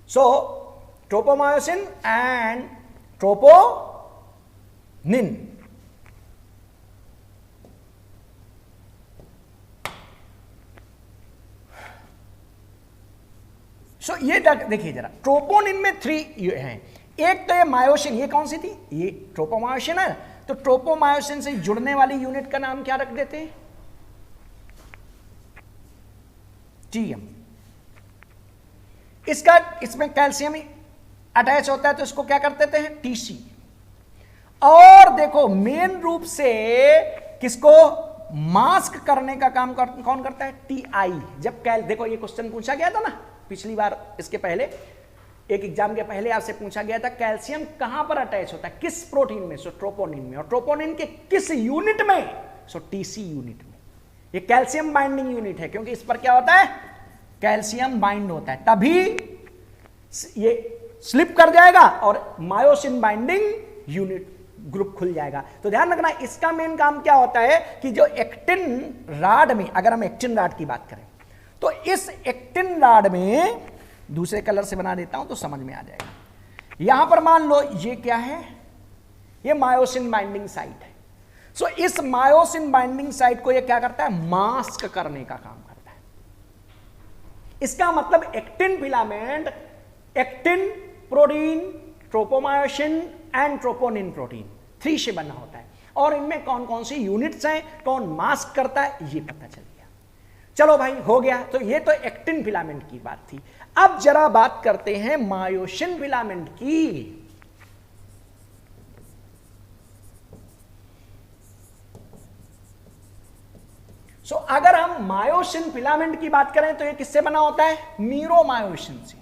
सो ट्रोपोमायोसिन एंड ट्रोपोनिन। सो ये देखिए जरा, ट्रोपोनिन में 3 हैं। एक तो ये मायोसिन, ये कौन सी थी? ये ट्रोपोमायोसिन है। तो ट्रोपोमायोसिन से जुड़ने वाली यूनिट का नाम क्या रख देते हैं? टीएम। इसका, इसमें कैल्शियम अटैच होता है तो इसको क्या कर देते हैं? टीसी। और देखो मेन रूप से किसको मास्क करने का काम कौन करता है? टीआई। जब देखो ये क्वेश्चन पूछा गया था ना पिछली बार, इसके पहले एक एग्जाम के पहले आपसे पूछा गया था कैल्शियम कहां पर अटैच होता है, किस प्रोटीन में? सो ट्रोपोनिन में। और ट्रोपोनिन के किस यूनिट में? सो टीसी यूनिट में। ये कैल्शियम बाइंडिंग यूनिट है क्योंकि इस पर क्या होता है? कैल्शियम बाइंड होता है, तभी ये स्लिप कर जाएगा और मायोसिन बाइंडिंग यूनिट ग्रुप खुल जाएगा। तो ध्यान रखना, इसका मेन काम क्या होता है कि जो एक्टिन राड में, अगर हम एक्टिन राड की बात करें तो इस एक्टिन राड में, दूसरे कलर से बना देता हूं तो समझ में आ जाएगा। यहां पर मान लो ये क्या है? ये मायोसिन बाइंडिंग साइट है। सो इस मायोसिन बाइंडिंग साइट को ये क्या करता है? मास्क करने का काम करता है। इसका मतलब actin filament, actin protein, tropomyosin and troponin protein 3 से बना होता है। और इनमें कौन कौन सी यूनिट्स हैं, कौन मास्क करता है, ये पता चल गया। चलो भाई हो गया। तो ये तो एक्टिन फिलामेंट की बात थी। अब जरा बात करते हैं मायोसिन फिलामेंट की। अगर हम मायोसिन फिलामेंट की बात करें तो ये किससे बना होता है? मीरोमायोसिन से।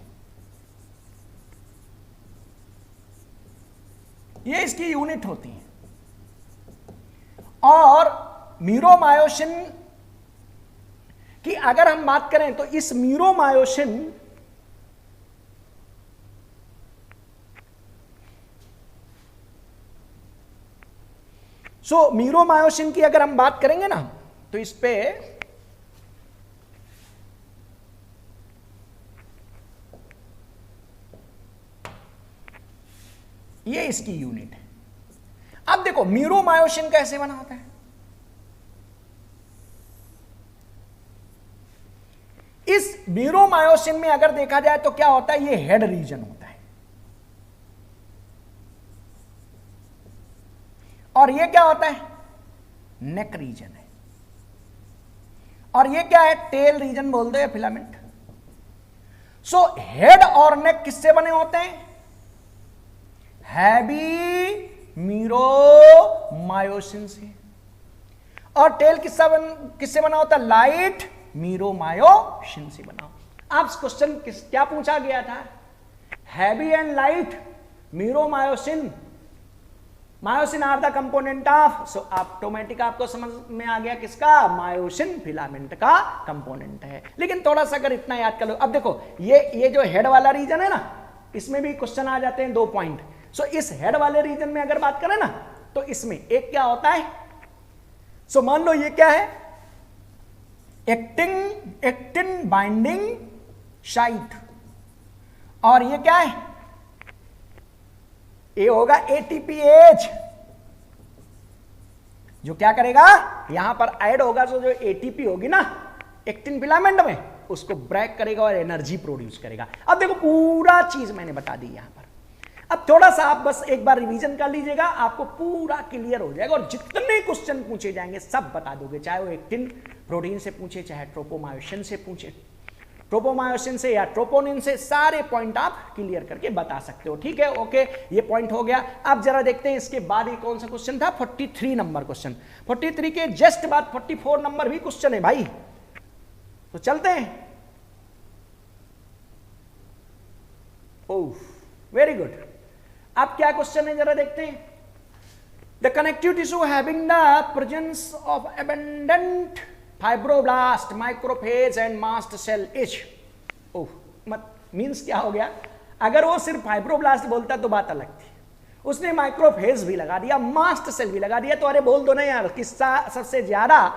ये इसकी यूनिट होती है। और मीरोमायोसिन की अगर हम बात करें तो इस मीरोमायोसिन मीरोमायोसिन की अगर हम बात करेंगे ना तो इस पे ये इसकी यूनिट है। अब देखो मीरोमायोसिन कैसे बना होता है। इस मीरोमायोसिन में अगर देखा जाए तो क्या होता है, ये हेड रीजन होता है और ये क्या होता है, नेक रीजन है। और ये क्या है, टेल रीजन बोल दो फिलामेंट। हेड और नेक किससे बने होते हैं? हैवी मीरोमायोसिन से। और टेल किससे बना होता है? लाइट मीरोमायोसिन से बना। आप क्वेश्चन क्या पूछा गया था? Heavy and light meromyosin, myosin are the component of. Automatic आपको समझ में आ गया किसका? मायोसिन फिलामेंट का कंपोनेंट है। लेकिन थोड़ा सा अगर इतना याद कर लो, अब देखो ये जो हेड वाला रीजन है ना, इसमें भी क्वेश्चन आ जाते हैं 2 पॉइंट। इस हेड वाले रीजन में अगर बात करें ना तो इसमें एक क्या होता है, मान लो ये क्या है, एक्टिन बाइंडिंग साइट। और ये क्या है, ये होगा एटीपीएच, जो क्या करेगा, यहां पर ऐड होगा। जो एटीपी होगी ना एक्टिन फिलामेंट में, उसको ब्रेक करेगा और एनर्जी प्रोड्यूस करेगा। अब देखो पूरा चीज मैंने बता दी यहां पर। अब थोड़ा सा आप बस एक बार रिवीजन कर लीजिएगा, आपको पूरा क्लियर हो जाएगा। और जितने क्वेश्चन पूछे जाएंगे सब बता दोगे, चाहे वो एक्टिन प्रोटीन से पूछे, चाहे ट्रोपोमायोसिन से पूछे, ट्रोपोमायोसिन से या ट्रोपोनिन से, सारे पॉइंट आप क्लियर करके बता सकते हो। ठीक है, ओके, ये पॉइंट हो गया। अब जरा देखते हैं इसके बाद ये कौन सा क्वेश्चन था, 43 नंबर क्वेश्चन। 43 के जस्ट बाद 44 नंबर भी क्वेश्चन है भाई, तो चलते हैं। Oh very good. अब क्या क्वेश्चन है जरा देखते हैं। The connective tissue having the presence of abundant fibroblast, macrophage and mast cell each. Oh means क्या हो गया, अगर वो सिर्फ फाइब्रोब्लास्ट बोलता तो बात अलग थी, उसने माइक्रोफेज भी लगा दिया, मास्ट सेल भी लगा दिया, तो अरे बोल दो ना यार किसका सबसे ज्यादा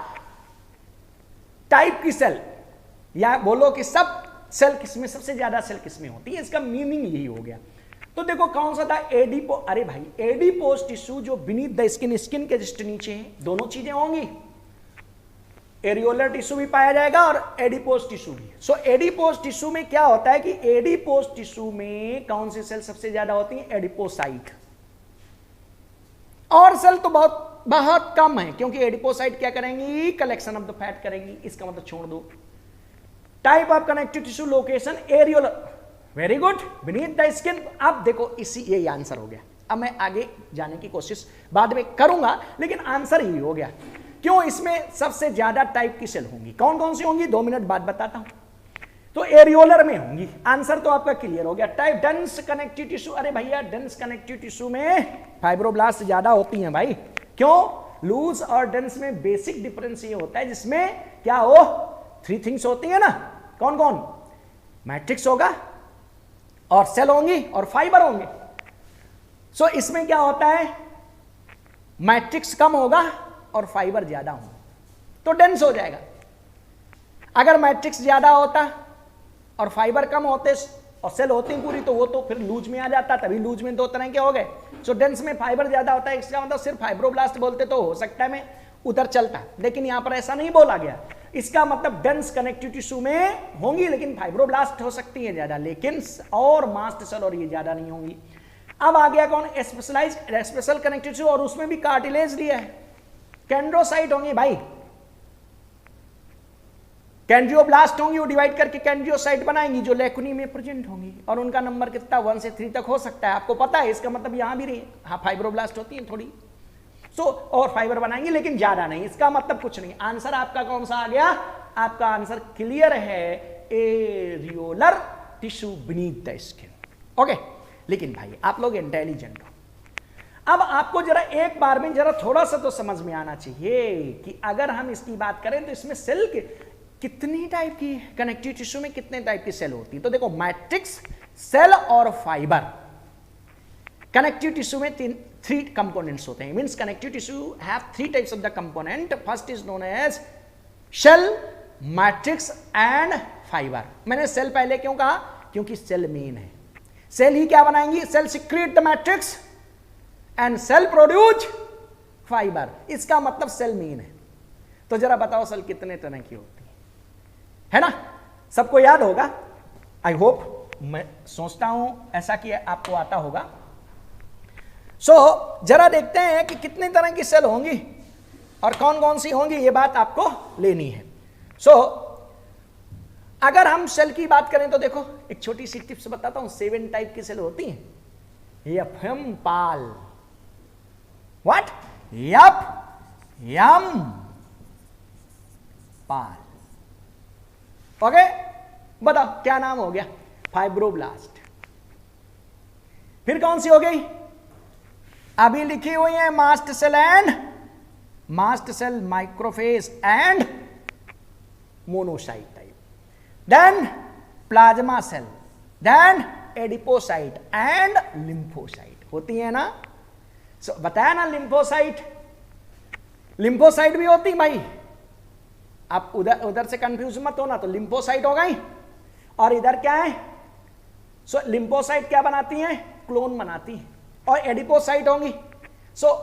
टाइप की सेल, या बोलो कि सब सेल किसमें, सबसे ज्यादा सेल किसमें होती है, इसका मीनिंग यही हो गया। तो देखो कौन सा था, एडिपो, अरे भाई एडिपोज टिश्यू जो बीनीथ द स्किन, स्किन के जस्ट नीचे है, दोनों चीजें होंगी। एरियोलर टिश्यू भी पाया जाएगा और एडिपोज टिश्यू भी। एडिपोज टिश्यू में क्या होता है कि एडिपोज टिश्यू में कौन सी सेल सबसे ज्यादा होती है, एडिपोसाइट। और सेल तो बहुत बहुत कम है, क्योंकि एडिपोसाइट क्या करेंगी, कलेक्शन ऑफ द फैट करेंगी, इसका मतलब छोड़ दो। Type of connective tissue, location areolar, very good, beneath the skin. अब देखो इसी ये आंसर हो गया। अब मैं आगे जाने की कोशिश बाद में करूंगा, लेकिन आंसर ही हो गया। क्यों, इसमें सबसे ज्यादा टाइप की सेल होंगी, कौन कौन सी होंगी 2 मिनट बाद बताता हूं। तो एरियोलर में होंगी, आंसर तो आपका क्लियर हो गया। टाइप डेंस कनेक्टिव टिश्यू, अरे भैया डेंस कनेक्टिव टिश्यू में फाइब्रोब्लास्ट ज्यादा होती हैं भाई। क्यों, लूज और डेंस में बेसिक डिफरेंस ये होता है, जिसमें क्या हो, 3 थिंग्स होती है ना, कौन कौन, मैट्रिक्स होगा और सेल होंगी और फाइबर होंगे। इसमें क्या होता है, मैट्रिक्स कम होगा और फाइबर ज्यादा होगा, तो डेंस हो जाएगा। अगर मैट्रिक्स ज्यादा होता और फाइबर कम होते और सेल होती पूरी, तो वो तो फिर लूज में आ जाता, तभी लूज में 2 तरह के हो गए। डेंस में फाइबर ज्यादा होता है, इसका मतलब सिर्फ फाइब्रोब्लास्ट बोलते तो हो सकता है मैं उधर चलता, लेकिन यहां पर ऐसा नहीं बोला गया। इसका मतलब डेंस कनेक्टिव टिश्यू में होंगी, लेकिन फाइब्रोब्लास्ट हो सकती है ज्यादा, लेकिन और मास्ट सेल और ये ज्यादा नहीं होंगी। अब आ गया कौन, स्पेशलाइज्ड स्पेशल कनेक्टिव टिश्यू, और उसमें भी कार्टिलेज दिया है, कैंड्रोसाइट होंगे भाई। कैंड्रियोब्लास्ट होंगी, वो डिवाइड करके कैंड्रियोसाइट बनाएंगी जो लेकुनी में प्रेजेंट होंगी, और उनका नंबर कितना 1 से 3 तक हो सकता है, आपको पता है। इसका मतलब यहां भी रही, हाँ फाइब्रोब्लास्ट होती है थोड़ी, और फाइबर बनाएंगे लेकिन ज्यादा नहीं। इसका मतलब कुछ नहीं। आंसर आपका कौन सा आ गया? आपका आंसर क्लियर है, areolar tissue beneath the skin. Okay, लेकिन भाई आप लोग इंटेलिजेंट हो, अब आपको जरा एक बार में जरा थोड़ा सा तो समझ में आना चाहिए कि अगर हम इसकी बात करें तो इसमें सेल कितनी टाइप की, कनेक्टिव टिश्यू में कितने टाइप की सेल होती है। तो देखो, मैट्रिक्स, सेल और फाइबर। कनेक्टिव टिश्यू में 3 कंपोनेंट्स होते हैं, means connective tissue have 3 types of the component. First is known as cell, matrix and fibre. मैंने सेल पहले क्यों कहा? क्योंकि सेल मेन है। सेल ही क्या बनाएंगी? Cell secrete the matrix and cell produce fibre. इसका मतलब सेल मेन है। तो जरा बताओ सेल कितने तरह की होती है ना? सबको याद होगा, आई होप, मैं सोचता हूं ऐसा कि आपको आता होगा। जरा देखते हैं कि कितने तरह की सेल होंगी और कौन कौन सी होंगी, ये बात आपको लेनी है। अगर हम सेल की बात करें तो देखो, एक छोटी सी टिप्स बताता हूं। 7 टाइप की सेल होती हैं। एफएम पाल, व्हाट? यम पाल। ओके, बताओ क्या नाम हो गया? फाइब्रोब्लास्ट। फिर कौन सी हो गई? अभी लिखी हुई है mast cell and mast cell, macrophage and monocyte type. Then plasma cell, then adipocyte and lymphocyte होती है ना। बताया ना, लिम्फोसाइट भी होती भाई। आप उधर से कंफ्यूज मत होना। तो लिम्फोसाइट हो गई, और इधर क्या है? लिम्फोसाइट क्या बनाती हैं? क्लोन बनाती हैं। और एडिपोसाइट होंगी।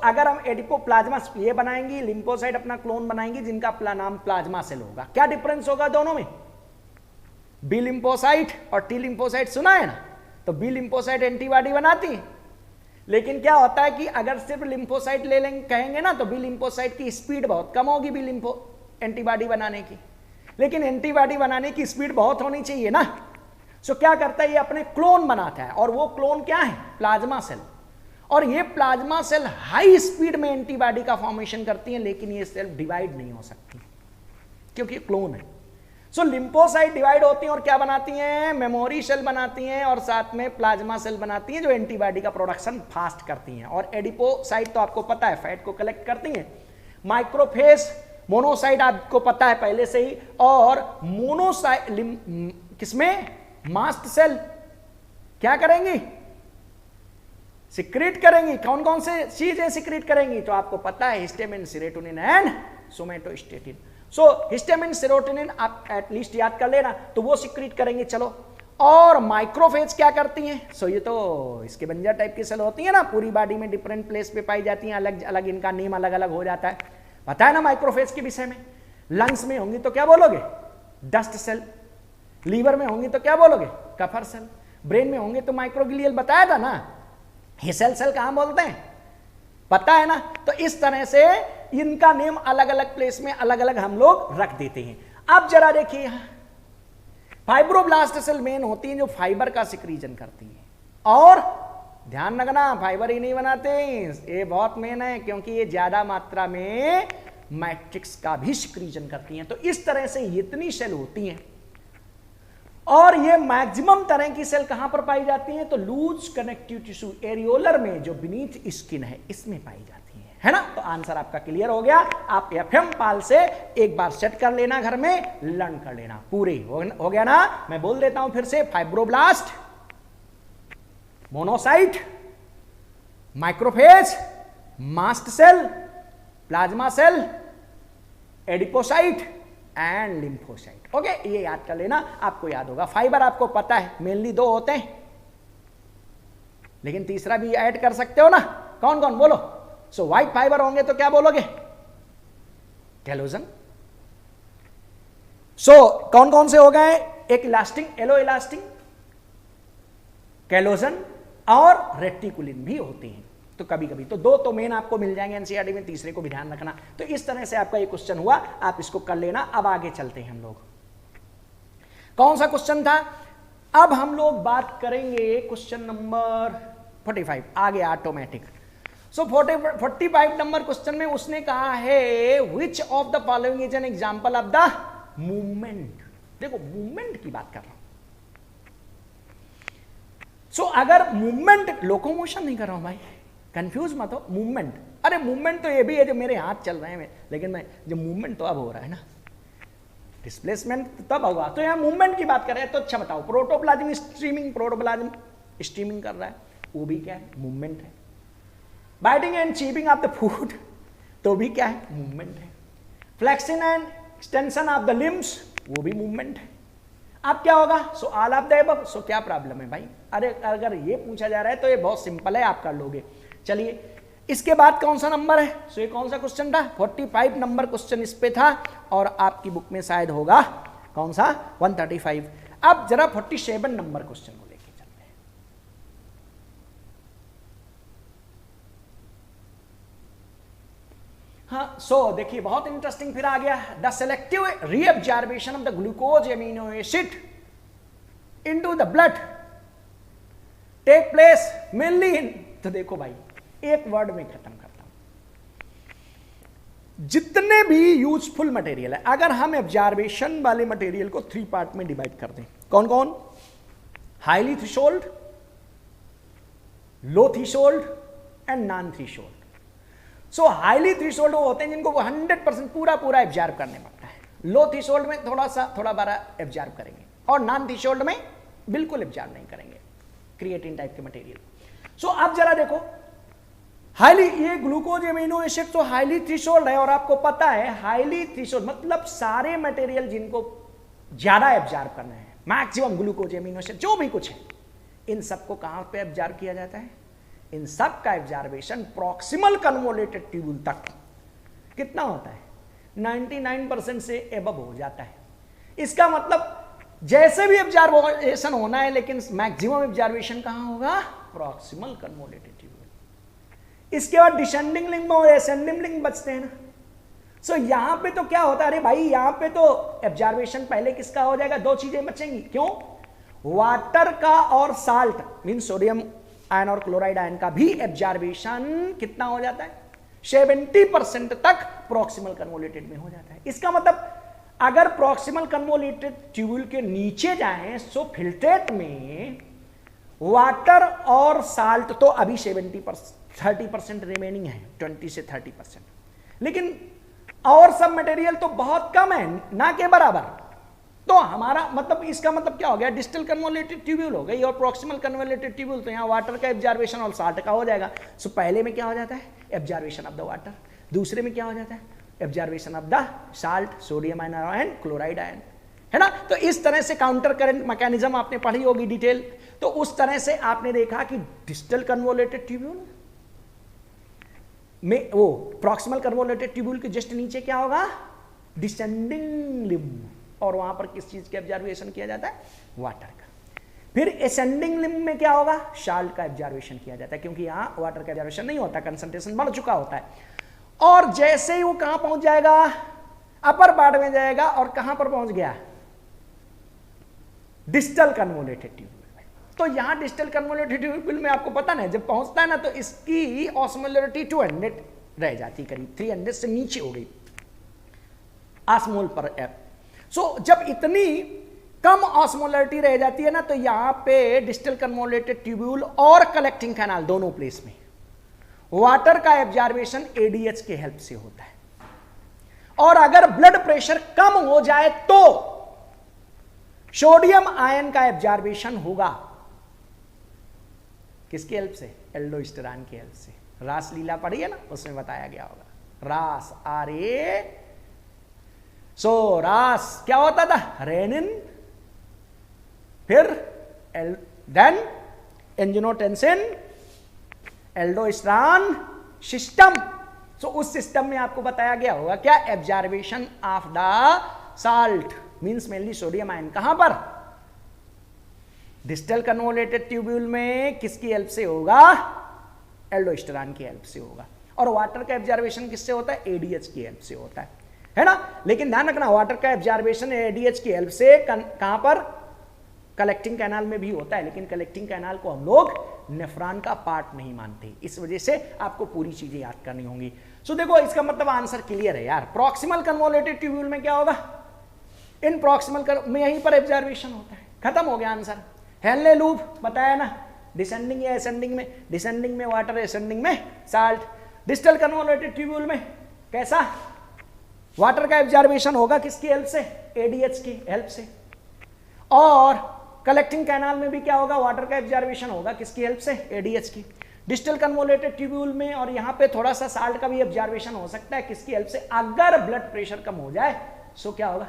अगर हम एडिपोप्लाज्मा ये बनाएंगी, लिम्फोसाइट अपना क्लोन बनाएंगी जिनका नाम प्लाज्मा सेल होगा। क्या डिफरेंस होगा दोनों में? बी लिम्फोसाइट और टी लिम्फोसाइट सुना है ना? तो बी लिम्फोसाइट एंटीबॉडी बनाती है, लेकिन क्या होता है कि अगर सिर्फ लिम्फोसाइट ले लेंगे कहेंगे ना, तो बी लिम्फोसाइट की स्पीड बहुत कम होगी बी लिम्फो एंटीबॉडी बनाने की। लेकिन एंटीबॉडी बनाने की स्पीड बहुत होनी चाहिए ना। क्या करता है? ये अपने क्लोन बनाता है, और वो क्लोन क्या है? Plasma cell. और ये प्लाज्मा सेल हाई स्पीड में एंटीबॉडी का फॉर्मेशन करती है, लेकिन ये सेल डिवाइड नहीं हो सकती क्योंकि क्लोन है। लिम्फोसाइट डिवाइड होती हैं और क्या बनाती हैं? मेमोरी सेल बनाती हैं, और साथ में प्लाज्मा सेल बनाती हैं जो एंटीबॉडी का प्रोडक्शन फास्ट करती हैं। और एडिपोसाइट तो आपको पता है, फैट को कलेक्ट करती हैं। माइक्रोफेज, मोनोसाइट आपको पता है पहले से ही। और मोनोसाइट किसमें? मास्ट सेल क्या करेंगी? सिक्रीट करेंगी। कौन कौन से चीजें सिक्रीट करेंगी? तो आपको पता है, histamine, serotonin and somatostatin. Histamine, serotonin आप एटलीस्ट याद कर लेना, तो वो सिक्रीट करेंगे। चलो, और माइक्रोफेज क्या करती हैं? ये तो इसके बंजर टाइप की सेल होती है ना, पूरी बॉडी में डिफरेंट प्लेस पे पाई जाती हैं, अलग अलग इनका नेम अलग अलग हो जाता है। पता है ना माइक्रोफेज के विषय में? लंग्स में होंगी तो क्या बोलोगे? Dust cell. लीवर में होंगी तो क्या बोलोगे? कफर सेल। ब्रेन में होंगे तो माइक्रोग्लियल, बताया था ना। ये सेल कहां बोलते हैं? पता है ना। तो इस तरह से इनका नेम अलग अलग प्लेस में अलग अलग हम लोग रख देते हैं। अब जरा देखिए, फाइब्रोब्लास्ट सेल मेन होती हैं जो फाइबर का सिक्रीजन करती हैं। और ध्यान रखना, फाइबर ही नहीं बनाते, ये बहुत मेन है, क्योंकि ये ज्यादा मात्रा में मैट्रिक्स का भी सिक्रीजन करती हैं। तो इस तरह से इतनी सेल होती हैं। और ये मैक्सिमम तरह की सेल कहां पर पाई जाती हैं? तो लूज कनेक्टिव टिश्यू, एरियोलर में, जो बीनीथ स्किन है, इसमें पाई जाती है ना। तो आंसर आपका क्लियर हो गया। आप एफएम पाल से एक बार सेट कर लेना, घर में लर्न कर लेना, पूरे हो गया ना। मैं बोल देता हूं फिर से, fibroblast, monocyte, macrophage, mast cell, plasma cell, adipocyte and lymphocyte. Okay, ये याद कर लेना, आपको याद होगा। फाइबर आपको पता है मेनली 2 होते हैं, लेकिन तीसरा भी ऐड कर सकते हो ना। कौन कौन बोलो? व्हाइट फाइबर होंगे तो क्या बोलोगे? कैलोजन। कौन कौन से हो गए? एक इलास्टिन, एलो इलास्टिन, कैलोजन और रेटिकुलिन भी होते हैं। तो कभी कभी तो 2 तो मेन आपको मिल जाएंगे एनसीईआरटी में, तीसरे को भी ध्यान रखना। तो इस तरह से आपका ये क्वेश्चन हुआ, आप इसको कर लेना। अब आगे चलते हैं हम लोग। कौन सा क्वेश्चन था? अब हम लोग बात करेंगे क्वेश्चन नंबर 45, आ गया ऑटोमेटिक। सो 45 नंबर क्वेश्चन में उसने कहा है which of the following is an example of the movement. देखो मूवमेंट की बात कर रहा हूं। सो अगर मूवमेंट, लोकोमोशन नहीं कर रहा हूं भाई, कंफ्यूज मत हो। मूवमेंट, अरे मूवमेंट तो ये भी है जो मेरे हाथ चल रहे हैं, लेकिन मैं जो मूवमेंट तो अब हो रहा है ना, डिस्प्लेसमेंट तब होगा। तो यहां मूवमेंट की बात कर रहे हैं, तो अच्छा बताओ, प्रोटोप्लाज्म स्ट्रीमिंग, प्रोटोप्लाज्म स्ट्रीमिंग कर रहा है, वो भी क्या है? मूवमेंट है। Biting and chipping of the food, तो भी क्या है? मूवमेंट है। Flexing and extension of the limbs, वो भी मूवमेंट है। अब क्या होगा? So all of the above. So क्या प्रॉब्लम है भाई? अरे अगर ये पूछा जा रहा है तो ये बहुत सिंपल है, आप कर लोगे। चलिए इसके बाद कौन सा नंबर है? सो ये कौन सा क्वेश्चन था? 45 नंबर क्वेश्चन इस पे था, और आपकी बुक में शायद होगा कौन सा? 135। अब जरा 47 नंबर क्वेश्चन को लेके चलते हैं। हाँ, सो देखिए बहुत इंटरेस्टिंग फिर आ गया। The selective reabsorption of the glucose amino acid into the blood take place mainly in, तो देखो भाई एक वर्ड में खत्म करता हूं। जितने भी यूजफुल मटेरियल है, अगर हम एब्जॉर्बेशन वाले मटेरियल को 3 पार्ट में डिवाइड कर दें, कौन कौन? Highly threshold, low threshold and non threshold. So highly threshold वो होते हैं जिनको 100% पूरा एब्जॉर्ब करने पड़ता है। लो थ्रेशोल्ड में थोड़ा बारा एब्जॉर्ब करेंगे, और नॉन थ्रेशोल्ड में बिल्कुल एब्जॉर्ब नहीं करेंगे, क्रिएटिन टाइप के मटेरियल। सो अब जरा देखो, हाईली, ये ग्लूकोज एमिनो एसिड तो हाईली थ्रेशोल्ड है, और आपको पता है हाईली थ्रेशोल्ड मतलब सारे मटेरियल जिनको ज्यादा एब्जॉर्ब करना है, मैक्सिमम ग्लूकोज एमिनो एसिड जो भी कुछ है, इन सबको कहां पे एब्जॉर्ब किया जाता है? इन सब का एब्जॉर्बेशन प्रॉक्सिमल कन्वोलेटेड ट्यूब्यूल तक कितना होता है? 99% से एबव हो जाता है। इसका मतलब जैसे भी एब्जॉर्बेशन होना है, लेकिन मैक्सिमम एब्जॉर्बेशन कहां होगा? Proximal convoluted tubule. इसके बाद डिसेंडिंग लिंब और एसेंडिंग लिंब बचते हैं ना। सो यहां पे तो क्या होता है? अरे भाई यहां पे तो एब्जॉर्बेशन पहले किसका हो जाएगा? 2 चीजें बचेंगी। क्यों? वाटर का और साल्ट मीन सोडियम आयन और क्लोराइड आयन का भी एब्जॉर्बेशन कितना हो जाता है? 70% तक प्रॉक्सिमल कन्वोलेटेड में हो जाता है। इसका मतलब अगर प्रॉक्सिमल कन्वोलेटेड ट्यूब्यूल के नीचे जाएं, सो फिल्ट्रेट में वाटर और साल्ट तो अभी 30% रिमेनिंग है, 20 से 30%, लेकिन और सब मटेरियल तो बहुत कम है, ना के बराबर। तो हमारा मतलब, इसका मतलब क्या हो गया? डिस्टल कन्वोलेटेड ट्यूब्यूल हो गई और प्रॉक्सिमल कन्वोलेटेड ट्यूब्यूल, तो यहाँ वाटर का एब्जॉर्बेशन और साल्ट का हो जाएगा। सो पहले में क्या हो जाता है? Absorption of the water. दूसरे में क्या हो जाता है? Absorption of the salt, sodium ion and chloride ion, है ना। तो इस तरह से काउंटर करंट मैकेनिज्म आपने पढ़ी होगी डिटेल। तो उस तरह से आपने देखा कि डिस्टल कन्वोलेटेड ट्यूब्यूल में वो प्रॉक्सिमल कन्वोलेटेड ट्यूब्यूल के जस्ट नीचे क्या होगा? डिसेंडिंग लिम्ब, और वहां पर किस चीज का एब्जॉर्बेशन किया जाता है? वाटर का। फिर एसेंडिंग लिम्ब में क्या होगा? साल्ट का एब्जॉर्बेशन किया जाता है, क्योंकि यहां वाटर का एब्जॉर्बेशन नहीं होता, कंसंट्रेशन बढ़ चुका होता है। और जैसे ही वो कहां पहुंच जाएगा? अपर पार्ट में जाएगा, और कहां पर पहुंच गया? Distal convoluted tubule. तो यहां डिस्टल कन्वोलेटेड ट्यूब्यूल में आपको पता ना, जब पहुंचता है ना, तो इसकी ऑस्मोलरिटी 200 रह जाती, करीब 300 से नीचे हो गई ऑस्मोल पर एफ। सो जब इतनी कम ऑस्मोलरिटी रह जाती है ना, तो यहां पे डिस्टल कन्वोलेटेड ट्यूब्यूल और कलेक्टिंग कैनाल दोनों प्लेस में वाटर का एब्जॉर्बेशन एडीएच के हेल्प से होता है। और अगर ब्लड प्रेशर कम हो जाए तो सोडियम आयन का एब्जॉर्बेशन होगा, किसकी हेल्प से? एल्डोस्टेरॉन की हेल्प से। रासलीला पढ़ी है ना, उसमें बताया गया होगा। रास, आरे, सो रास क्या होता था? रेनिन, फिर देन एंजियोटेंसिन, एल्डोस्टेरॉन सिस्टम। सो उस सिस्टम में आपको बताया गया होगा क्या? Absorption of the salt means mainly sodium ion. कहां पर? डिस्टल कन्वोलेटेड ट्यूब्यूल में किसकी हेल्प से होगा? एल्डोस्टेरॉन की हेल्प से होगा। और वाटर का एब्जॉर्बेशन किससे होता है? एडीएच की हेल्प से होता है। है ना। लेकिन ध्यान रखना वाटर का एब्जॉर्बेशन एडीएच की हेल्प से कहां पर, कलेक्टिंग कैनाल में भी होता है, लेकिन कलेक्टिंग कैनाल को हम लोग नेफ्रॉन का पार्ट नहीं मानते, इस वजह से आपको पूरी चीजें याद करनी होंगी। सो देखो इसका मतलब आंसर क्लियर है यार। प्रॉक्सिमल कन्वोल्यूटेड ट्यूब्यूल में क्या होगा, इन प्रॉक्सिमल में यहीं पर एब्जॉर्बेशन होता है, खत्म हो गया आंसर। हेनले लूप बताया ना, डिसेंडिंग या एसेंडिंग में, डिसेंडिंग में वाटर, एसेंडिंग में साल्ट। डिस्टल कन्वोल्यूटेड ट्यूब्यूल में कैसा, वाटर का एब्जॉर्बेशन होगा किसकी हेल्प से, एडीएच की हेल्प से। और कलेक्टिंग कैनाल में भी क्या होगा, वाटर का एब्जॉर्बेशन होगा किसकी हेल्प से, एडीएच की। डिस्टल कन्वोल्यूटेड ट्यूब्यूल में और यहां पे थोड़ा सा साल्ट का भी एब्जॉर्बेशन हो सकता है किसकी हेल्प से, अगर ब्लड प्रेशर कम हो जाए सो क्या होगा,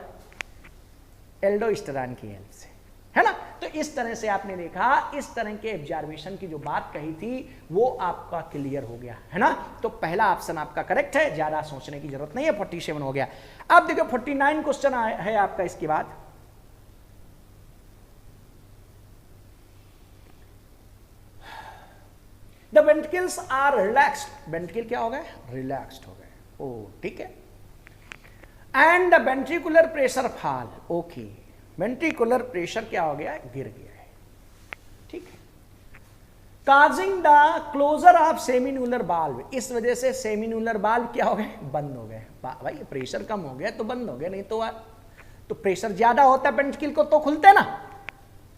एल्डोस्टेरॉन की हेल्प से, है ना। तो इस तरह से आपने देखा, इस तरह के एब्जॉर्बेशन की जो बात कही थी वो आपका क्लियर हो गया, है ना। तो पहला ऑप्शन आपका करेक्ट है, ज्यादा सोचने की जरूरत नहीं है, 47 हो गया। अब देखो 49 क्वेश्चन है आपका इसके बाद। The ventricles are relaxed, ventricle क्या हो गए, रिलैक्स्ड हो गए, ओ ठीक है। And the ventricular pressure fall, okay, ventricular pressure क्या हो गया, गिर गया है, ठीक है। Causing the closure of semilunar valve, इस वजह से सेमिन्यूलर बाल्व क्या हो गए, बंद हो गए। भाई प्रेशर कम हो गया तो बंद हो गया, नहीं तो प्रेशर ज्यादा होता है वेंट्रिकल को तो खुलते ना।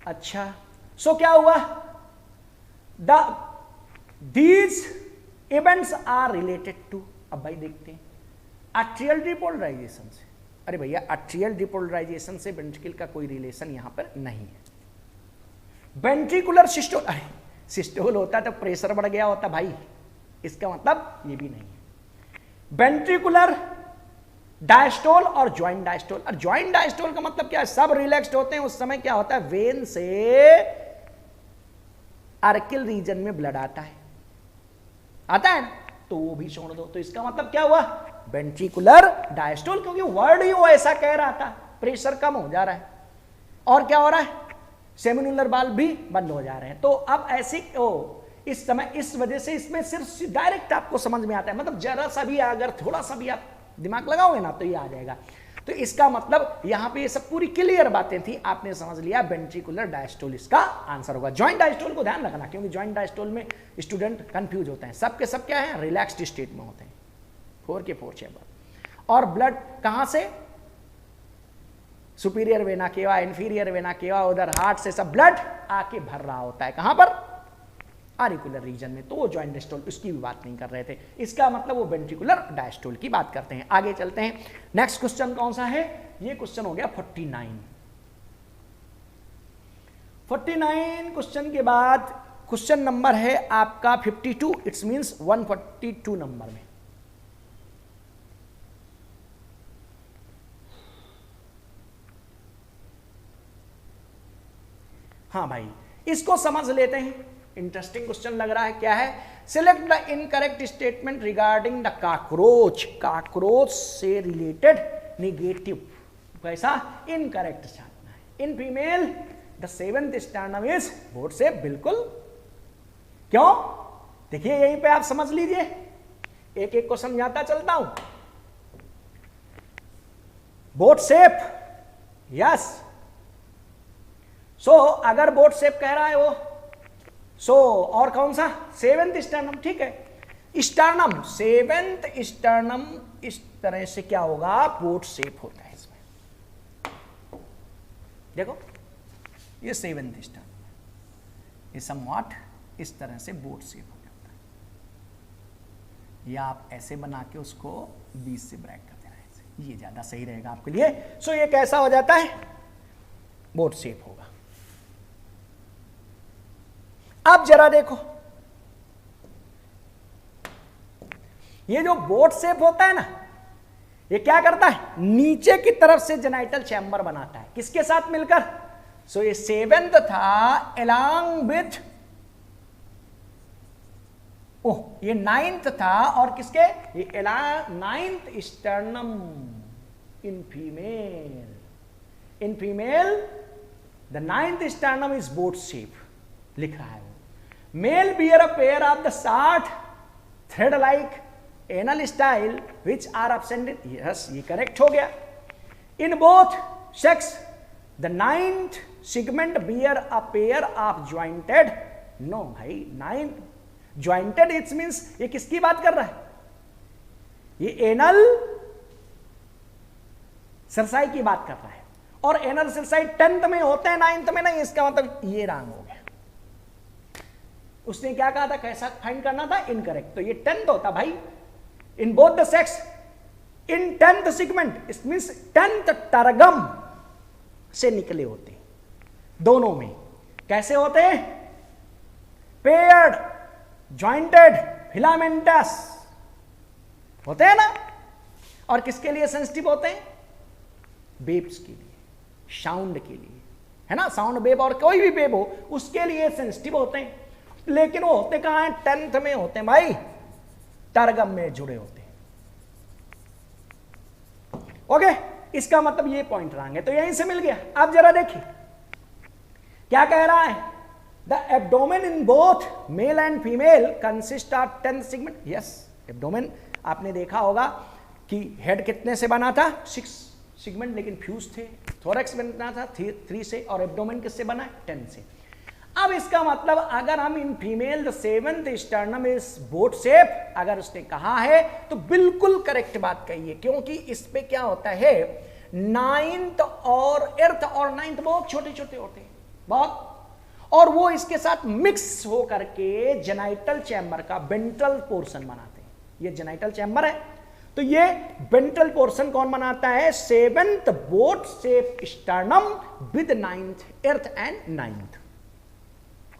अच्छा, सो क्या हुआ, these events are related to, अब भाई देखते हैं, आर्ट्रियल डिपोलराइजेशन से। अरे भैया आर्ट्रियल डिपोलराइजेशन से वेंट्रिकल का कोई रिलेशन यहां पर नहीं है। वेंट्रिकुलर सिस्टोल, अरे सिस्टोल होता तो प्रेशर बढ़ गया होता भाई, इसका मतलब ये भी नहीं है। वेंट्रिकुलर डायस्टोल और ज्वाइंट डायस्टोल, और ज्वाइंट डायस्टोल का मतलब क्या है, सब रिलैक्स्ड होते हैं उस समय क्या होता है, वेन से आर्किल रीजन में ब्लड आता है ना, तो वो भी छोड़ दो। तो इसका मतलब क्या हुआ, वेंट्रिकुलर डायस्टोल, क्योंकि वर्ड ही वो ऐसा कह रहा था, प्रेशर कम हो जा रहा है और क्या हो रहा है, सेमिन्यूलर बाल्व भी बंद हो जा रहे हैं। तो अब ऐसी इस समय इस वजह से इसमें सिर्फ डायरेक्ट आपको समझ में आता है, मतलब जरा सा भी अगर थोड़ा सा भी आप दिमाग लगाओगे ना तो ये आ जाएगा। तो इसका मतलब यहां पे ये सब पूरी क्लियर बातें थी, आपने समझ लिया, वेंट्रिकुलर डायस्टोल इसका आंसर होगा। ज्वाइंट डायस्टोल को ध्यान रखना, क्योंकि ज्वाइंट डायस्टोल में स्टूडेंट कंफ्यूज होते हैं, सब के सब क्या है, रिलैक्स्ड स्टेट में होते हैं, 4 के 4 चैम्बर। और ब्लड कहां से, superior vena cava, inferior vena cava, उधर हार्ट से सब ब्लड आके भर रहा होता है, कहां पर, आरिकुलर रीजन में। तो वो ज्वाइंट डायस्टोल उसकी भी बात नहीं कर रहे थे, इसका मतलब वो वेंट्रिकुलर डायस्टोल की बात करते हैं। आगे चलते हैं, नेक्स्ट क्वेश्चन कौन सा है, ये क्वेश्चन हो गया 49। 49 क्वेश्चन के बाद क्वेश्चन नंबर है आपका 52, इट्स मींस 142 नंबर में। हाँ भाई इसको समझ लेते हैं, इंटरेस्टिंग क्वेश्चन लग रहा है। क्या है, select the incorrect statement regarding the cockroach, cockroach से रिलेटेड निगेटिव, कैसा इनकरेक्ट जानना है। इन female the 7th sternum is boat से, बिल्कुल, क्यों, देखिए यहीं पे आप समझ लीजिए, एक एक को समझाता चलता हूं। बोट शेप, यस, सो अगर बोट शेप कह रहा है वो, सो और कौन सा, 7th स्टर्नम, ठीक है। स्टर्नम, 7th स्टर्नम इस तरह से क्या होगा, बोट शेप होता है इसमें, देखो ये 7th स्टर्नम, ये समवॉट इस तरह से बोट शेप हो जाता है, या आप ऐसे बना के उसको 20 से ब्रेक कर देना, ऐसे ये ज्यादा सही रहेगा आपके लिए। सो ये कैसा हो जाता है, बोट शेप होगा। अब जरा देखो, ये जो बोट शेप होता है ना, ये क्या करता है, नीचे की तरफ से जेनाइटल चैम्बर बनाता है, किसके साथ मिलकर, सो ये 7th था एलॉन्ग विथ, ये 9th था, और किसके, ये 9th sternum in female the 9th sternum is boat shape, लिख रहा है वो। Male bear a pair of the short thread like anal style which are absent, yes ये करेक्ट हो गया। In both sex the 9th segment bear a pair of jointed, no भाई 9th jointed it's means ये किसकी बात कर रहा है, ये एनल सरसाई की बात कर रहा है। और एनल सरसाई 10th में होते हैं 9th में नहीं, इसका मतलब ये रॉन्ग हो गया। उसने क्या कहा था, कैसा फाइंड करना था, इनकरेक्ट, तो ये 10th होता भाई। In both the sex in 10th segment, it means 10th tergum से निकले होते हैं दोनों में। कैसे होते हैं, पेयर्ड, ज्वाइंटेड, फिलामेंटस होते हैं ना। और किसके लिए सेंसिटिव होते हैं, वेव्स के लिए, साउंड के लिए, है ना, साउंड वेव और कोई भी वेव हो उसके लिए सेंसिटिव होते हैं। लेकिन वो होते कहां हैं, 10th में होते हैं भाई, टर्गम में जुड़े होते हैं। ओके, इसका मतलब ये पॉइंट रहा है, तो यहीं से मिल गया। अब जरा देखिए क्या कह रहा है, the abdomen in both male and female consist of 10th segment, yes abdomen आपने देखा होगा कि हेड कितने से बना था, 6 सेगमेंट, लेकिन फ्यूज थे। थोरैक्स बनना था 3 से, और एब्डोमेन किससे बना है, 10 से। अब इसका मतलब अगर हम इन female the 7th sternum is boat shape, अगर उसने कहा है तो बिल्कुल करेक्ट बात कही है, क्योंकि इस पे क्या होता है, 9th और 8th और 9th बहुत छोटे छोटे होते हैं बहुत, और वो इसके साथ मिक्स हो करके जेनाइटल चैम्बर का वेंट्रल पोर्शन बनाते हैं। ये जेनाइटल चैम्बर है, तो ये वेंट्रल पोर्शन कौन बनाता है, 7th boat shape sternum with 9th, 8th and 9th।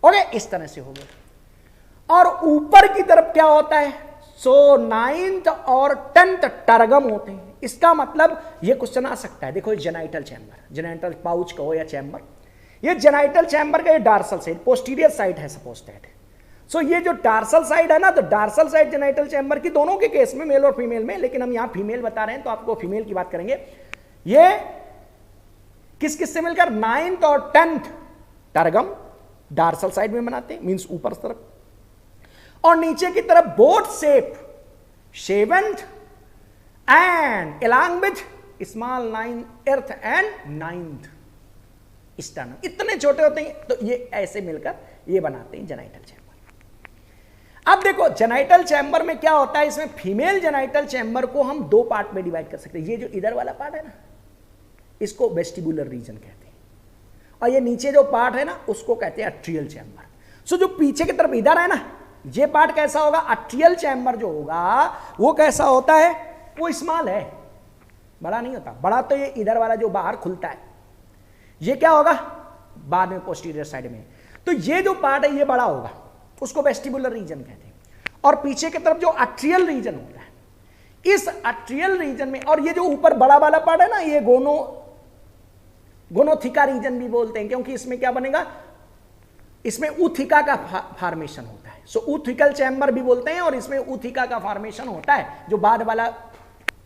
Okay, इस तरह से हो गया। और ऊपर की तरफ क्या होता है, सो 9th और 10th टर्गम होते हैं। इसका मतलब ये क्वेश्चन आ सकता है, देखो जेनाइटल चैम्बर, जेनाइटल पाउच कहो या चैम्बर, ये जेनाइटल चैम्बर का ये डार्सल साइड, पोस्टीरियर साइड है सपोज दैट। सो ये जो डार्सल साइड है ना, तो डार्सल साइड जेनाइटल चैम्बर की दोनों के केस में, मेल और फीमेल में, लेकिन हम यहां फीमेल बता रहे हैं तो आपको फीमेल की बात करेंगे। ये किस किस से मिलकर, 9th और 10th टर्गम डार्सल साइड में बनाते हैं, मींस ऊपर तरफ, और नीचे की तरफ boat shape 7th and along with small 9th, 8th and 9th sternum. इतने छोटे होते हैं, तो ये ऐसे मिलकर ये बनाते हैं जेनाइटल चैम्बर। अब देखो जेनाइटल चैम्बर में क्या होता है, इसमें फीमेल जेनाइटल चैम्बर को हम 2 पार्ट में डिवाइड कर सकते हैं। ये जो इधर वाला पार्ट है ना, इसको वेस्टिबुलर रीजन कहते हैं, और ये नीचे जो पार्ट है ना, उसको कहते हैं अट्रियल चैम्बर। सो जो पीछे की तरफ इधर है ना, ये पार्ट कैसा होगा, अट्रियल चैम्बर जो होगा वो कैसा होता है, वो स्मॉल है, बड़ा नहीं होता। बड़ा तो ये इधर वाला जो बाहर खुलता है, ये क्या होगा बाद में पोस्टीरियर साइड में। तो ये जो पार्ट है ये बड़ा होगा, उसको वेस्टिबुलर रीजन कहते हैं। और पीछे की तरफ जो अट्रियल रीजन होता है, इस अट्रियल रीजन में, और ये जो ऊपर बड़ा वाला पार्ट है ना, ये गोनोथिका रीजन भी बोलते हैं, क्योंकि इसमें क्या बनेगा, इसमें ऊथिका का फॉर्मेशन होता है। सो ऊथिकल चैम्बर भी बोलते हैं, और इसमें ऊथिका का फॉर्मेशन होता है। जो बाद वाला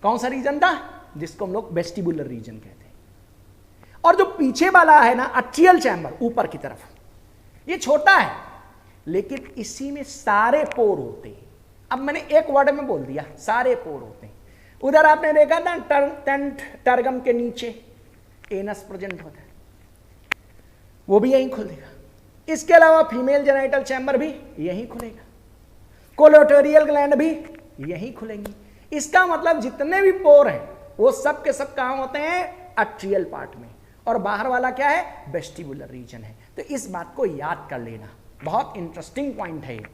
कौन सा रीजन था, जिसको हम लोग वेस्टिबुलर रीजन कहते हैं। और जो पीछे वाला है ना अट्रियल चैम्बर, ऊपर की तरफ, ये छोटा है, लेकिन इसी में सारे पोर होते हैं। अब मैंने एक वर्ड में बोल दिया, सारे पोर होते हैं। उधर आपने देखा था टर्गम के नीचे एनस प्रेजेंट होता है, वो भी यहीं खुलेगा। इसके अलावा फीमेल जेनाइटल चैम्बर भी यहीं खुलेगा, कोलोटोरियल ग्लैंड भी यहीं खुलेंगी। इसका मतलब जितने भी पोर हैं वो सब के सब कहां होते हैं, अट्रियल पार्ट में, और बाहर वाला क्या है, वेस्टिबुलर रीजन है। तो इस बात को याद कर लेना, बहुत इंटरेस्टिंग पॉइंट है ये।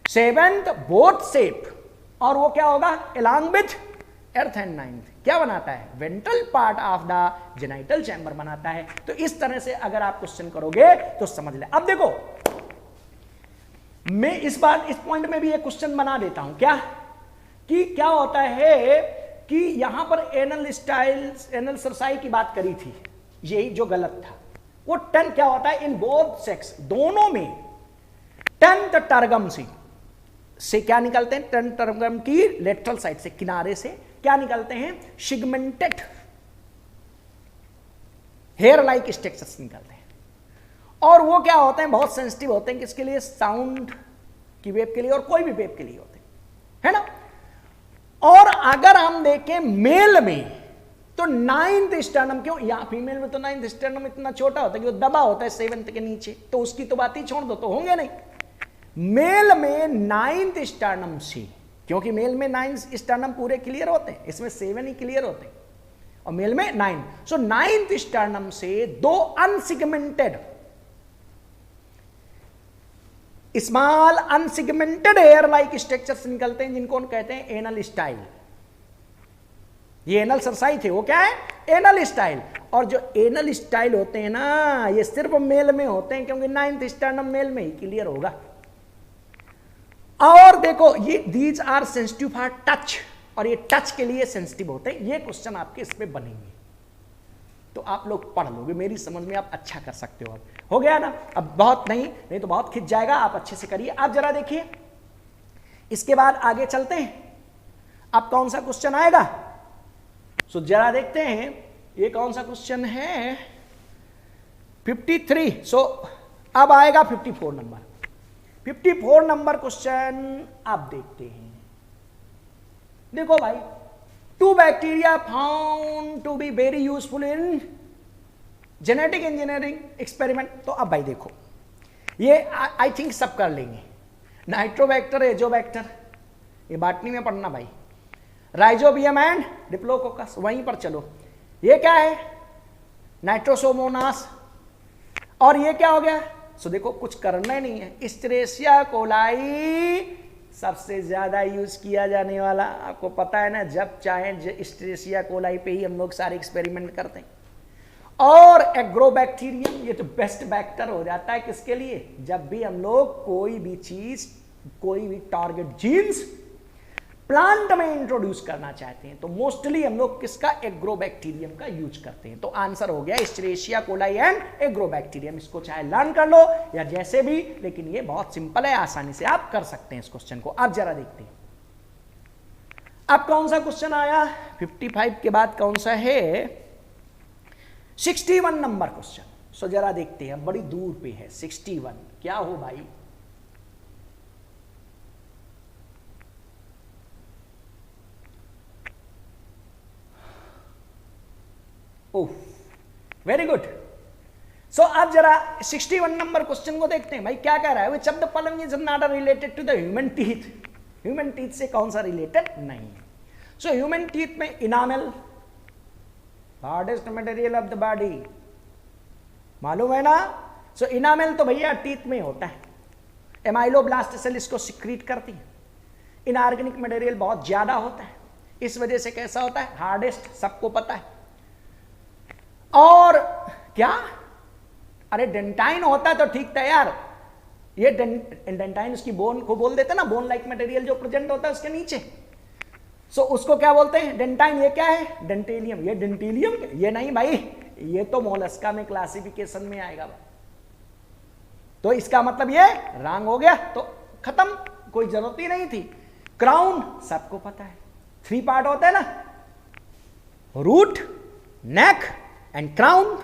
7th बोट शेप, और वो क्या होगा, along with 8th and 9th क्या बनाता है, ventral part of the genital chamber बनाता है। तो इस तरह से अगर आप क्वेश्चन करोगे तो समझ ले। अब देखो मैं इस पॉइंट में भी एक क्वेश्चन बना देता हूं, क्या कि क्या होता है कि यहां पर एनल स्टाइल, एनल सरसाई की बात करी थी, यही जो गलत था। वो 10 क्या होता है, इन बोथ सेक्स, दोनों में 10th टर्गम से क्या निकलते हैं, 10th टर्गम की लेटरल साइड से, किनारे से क्या निकलते हैं, सिगमेंटेड हेयर लाइक स्ट्रक्चर्स निकलते हैं। और वो क्या होते हैं, बहुत सेंसिटिव होते हैं, किसके लिए, साउंड की वेव के लिए, और कोई भी वेव के लिए होते हैं, है ना। और अगर हम देखें मेल में तो 9th स्टर्नम, क्यों या फीमेल में तो 9th स्टर्नम इतना छोटा होता है कि वो दबा होता है 7th के नीचे, तो उसकी तो बात ही छोड़ दो, तो होंगे नहीं। मेल में 9th स्टर्नम से, क्योंकि मेल में 9 स्टर्नम पूरे क्लियर होते हैं, इसमें 7 ही क्लियर होते हैं और मेल में 9। सो 9th स्टर्नम से 2 unsegmented small unsegmented air like structures निकलते हैं, जिनको कहते हैं एनल स्टाइल। ये एनल सरसाई थे, वो क्या है? Anal style. और जो एनल स्टाइल होते हैं ना, ये सिर्फ मेल में होते हैं, क्योंकि 9th स्टर्नम मेल में ही क्लियर होगा। और देखो ये these are sensitive for touch, और ये टच के लिए सेंसिटिव होते हैं। ये क्वेश्चन आपके इस पे बनेंगे, तो आप लोग पढ़ लोगे, मेरी समझ में आप अच्छा कर सकते हो। हो गया ना? अब बहुत नहीं तो बहुत खिंच जाएगा, आप अच्छे से करिए। आप जरा देखिए, इसके बाद आगे चलते हैं। अब कौन सा क्वेश्चन आएगा? सो जरा देखते हैं, ये कौन सा क्वेश्चन है? 53। सो अब आएगा 54 नंबर। 54 नंबर क्वेश्चन आप देखते हैं। देखो भाई, 2 bacteria found to be very useful in genetic engineering experiment. तो अब भाई देखो, ये आई थिंक सब कर लेंगे। नाइट्रोबैक्टर, एजोबैक्टर, ये बॉटनी में पढ़ना भाई। राइजोबियम एंड डिप्लोकोकस, वहीं पर चलो। ये क्या है? नाइट्रोसोमोनास। और ये क्या हो गया? सो देखो, कुछ करना ही नहीं है। एस्चेरिचिया कोलाई सबसे ज्यादा यूज किया जाने वाला, आपको पता है ना, जब चाहे एस्चेरिचिया कोलाई पे ही हम लोग सारे एक्सपेरिमेंट करते हैं। और एग्रोबैक्टीरियम, ये तो बेस्ट बैक्टर हो जाता है किसके लिए? जब भी हम लोग कोई भी चीज, कोई भी टारगेट जीन्स प्लांट में इंट्रोड्यूस करना चाहते हैं, तो मोस्टली हम लोग किसका? एग्रोबैक्टीरियम का यूज करते हैं। तो आंसर हो गया एस्चेरिचिया कोलाई एंड एग्रोबैक्टीरियम। इसको चाहे लर्न कर लो या जैसे भी, लेकिन ये बहुत सिंपल है, आसानी से आप कर सकते हैं इस क्वेश्चन को। अब जरा देखते हैं, अब कौन सा क्वेश्चन आया? 55 के बाद कौन सा है? 61 नंबर क्वेश्चन। सो जरा देखते हैं, बड़ी दूर पे है 61। क्या हो भाई? ओह, वेरी गुड। सो अब जरा 61 नंबर क्वेश्चन को देखते हैं। भाई क्या कह रहा है? Which of the following is not related to the human teeth. Human teeth से कौन सा रिलेटेड नहीं है? सो ह्यूमन टीथ में enamel, hardest material of the body, मालूम है ना? सो इनामेल तो भैया टीथ में होता है। एमाइलोब्लास्ट सेल इसको सिक्रीट करती है। इनऑर्गेनिक मटेरियल बहुत ज्यादा होता है, इस वजह से कैसा होता है? हार्डेस्ट, सबको पता है। और क्या? अरे डेंटाइन होता है तो ठीक था यार, ये डेंटाइन उसकी बोन को बोल देते ना, बोन लाइक मटेरियल जो प्रेजेंट होता है उसके नीचे। सो उसको क्या बोलते हैं? डेंटाइन। ये क्या है? डेंटेलियम। ये डेंटेलियम, ये नहीं भाई, ये तो मोलस्का में क्लासिफिकेशन में आएगा भाई। तो इसका मतलब ये रॉन्ग हो गया, तो खत्म, कोई जरूरत ही नहीं थी। क्राउन सबको पता है, 3 पार्ट होते हैं ना, रूट, नेक एंड क्राउन।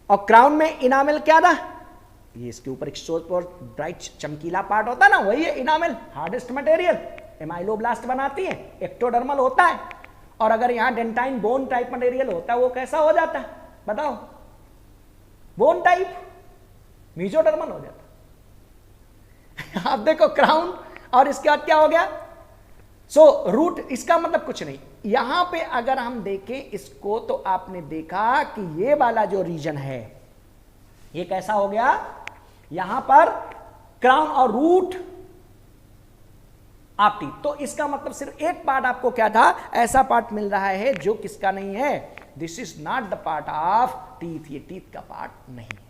और क्राउन में इनामेल क्या था? ये इसके ऊपर एक सोच और ब्राइट चमकीला पार्ट होता है ना, वही है इनामेल, हार्डेस्ट मटेरियल। एमाइलोब्लास्ट बनाती है, एक्टोडर्मल होता है। और अगर यहां डेंटाइन बोन टाइप मटेरियल होता है, वो कैसा हो जाता है बताओ? बोन टाइप, मीजोडर्मल हो जाता। अब देखो क्राउन, और इसके बाद क्या हो गया? सो रूट, इसका मतलब कुछ नहीं। यहां पे अगर हम देखें इसको, तो आपने देखा कि ये वाला जो रीजन है, ये कैसा हो गया? यहां पर क्राउन और रूट ऑफ टीथ। तो इसका मतलब सिर्फ एक पार्ट आपको क्या था? ऐसा पार्ट मिल रहा है जो किसका नहीं है? This is not the part of teeth, ये टीथ का पार्ट नहीं है।